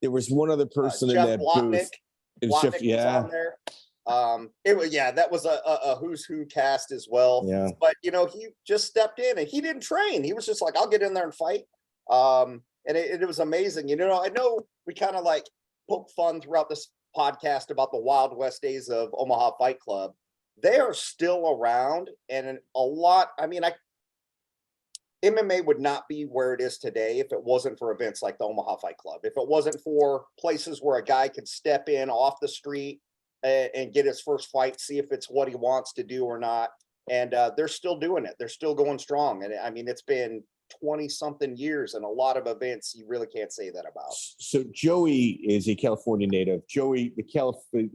There was one other person in that booth. It was Jeff, on there. That was a who's who cast as well. Yeah. But he just stepped in, and he didn't train. He was just like, I'll get in there and fight. And it was amazing. I know we kind of like poke fun throughout this podcast about the Wild West days of Omaha Fight Club. They are still around, and a lot. I mean, MMA would not be where it is today if it wasn't for events like the Omaha Fight Club. If it wasn't for places where a guy could step in off the street and get his first fight, see if it's what he wants to do or not. And they're still doing it. They're still going strong. And I mean, it's been 20 something years, and a lot of events you really can't say that about. So Joey is a California native. Joey,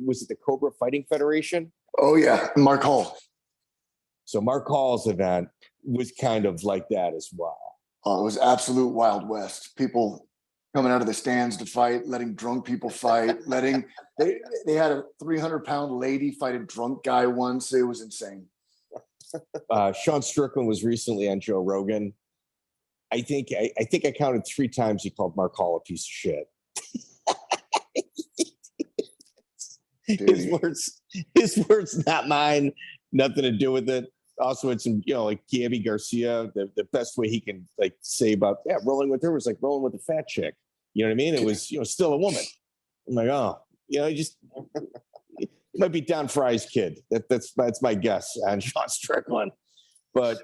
was it the Cobra Fighting Federation? Oh yeah. Mark Hall. So Mark Hall's event was kind of like that as well. Oh, it was absolute Wild West. People coming out of the stands to fight, letting drunk people fight, they had a 300-pound lady fight a drunk guy once. It was insane. Sean Strickland was recently on Joe Rogan. I think I counted 3 times he called Mark Hall a piece of shit. His words, not mine. Nothing to do with it. Also, had some, like Gabby Garcia. The best way he can say about rolling with her was like rolling with a fat chick. You know what I mean? It was still a woman. I'm like, oh, just it might be Don Fry's kid. That's my guess on Sean Strickland. But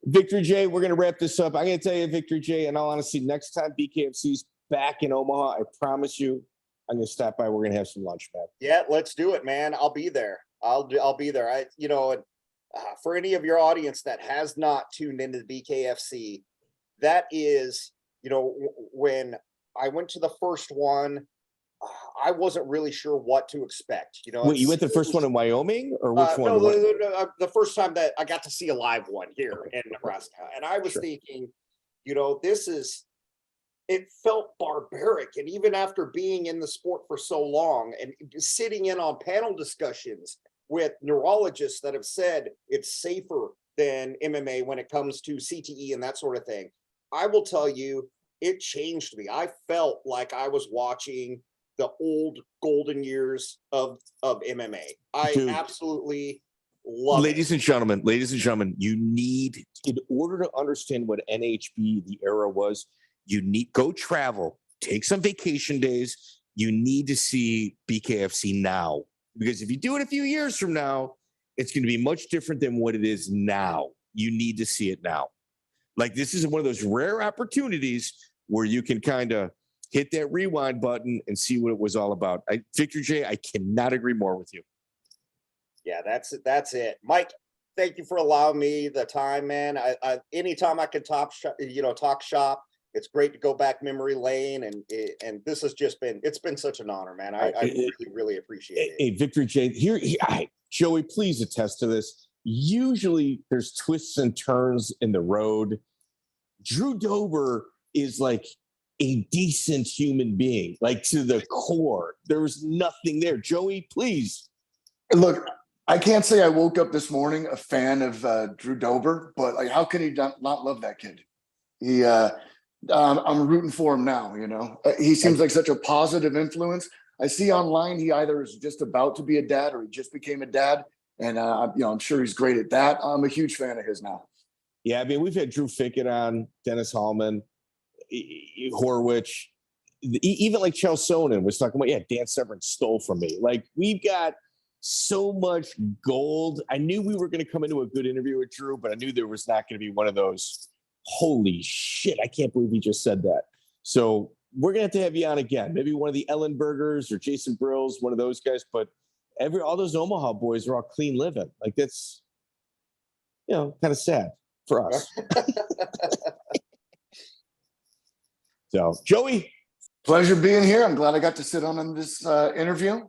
Victory J, we're gonna wrap this up. I'm gonna tell you, Victory J, in all honesty, next time BKFC's back in Omaha, I promise you, I'm gonna stop by. We're gonna have some lunch, man. Yeah, let's do it, man. I'll be there. I'll be there. For any of your audience that has not tuned into the BKFC, that is, when I went to the first one, I wasn't really sure what to expect. Wait, you went to the first one in Wyoming, or which one? No, the first time that I got to see a live one here in Nebraska, and I was thinking, it felt barbaric, and even after being in the sport for so long and sitting in on panel discussions with neurologists that have said it's safer than MMA when it comes to CTE and that sort of thing, I will tell you, it changed me. I felt like I was watching the old golden years of MMA. I absolutely love it. Ladies and gentlemen, you need, in order to understand what NHB, the era was, you need go travel, take some vacation days. You need to see BKFC now, because if you do it a few years from now, it's going to be much different than what it is now. You need to see it now. Like, this is one of those rare opportunities where you can kind of hit that rewind button and see what it was all about. Victor J, I cannot agree more with you. Yeah, that's it. Mike, thank you for allowing me the time, man. I anytime I can talk shop, it's great to go back memory lane, and this has just been, it's been such an honor, man. I really appreciate it. Hey, Victor J, Joey, please attest to this. Usually there's twists and turns in the road. Drew Dober is like a decent human being, like to the core. There was nothing there. Joey, please. Look, I can't say I woke up this morning a fan of Drew Dober, but how can he not love that kid? I'm rooting for him now. He seems like such a positive influence. I see online he either is just about to be a dad or he just became a dad, and I'm sure he's great at that. I'm a huge fan of his now. Yeah, I mean, we've had Drew Fickett on, Dennis Hallman, Horwich, even like Chael Sonnen was talking about, Dan Severn stole from me. Like, we've got so much gold. I knew we were going to come into a good interview with Drew, but I knew there was not going to be one of those, holy shit, I can't believe he just said that. So we're going to have you on again. Maybe one of the Ellenbergers or Jason Brills, one of those guys. But all those Omaha boys are all clean living. Like, that's, kind of sad for us. So, Joey. Pleasure being here. I'm glad I got to sit on this interview.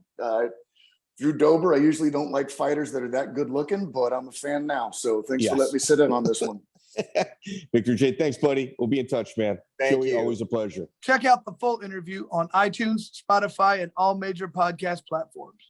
Drew Dober, I usually don't like fighters that are that good looking, but I'm a fan now. So thanks for letting me sit in on this one. Victor J, thanks, buddy. We'll be in touch, man. Thank you. Always a pleasure. Check out the full interview on iTunes, Spotify, and all major podcast platforms.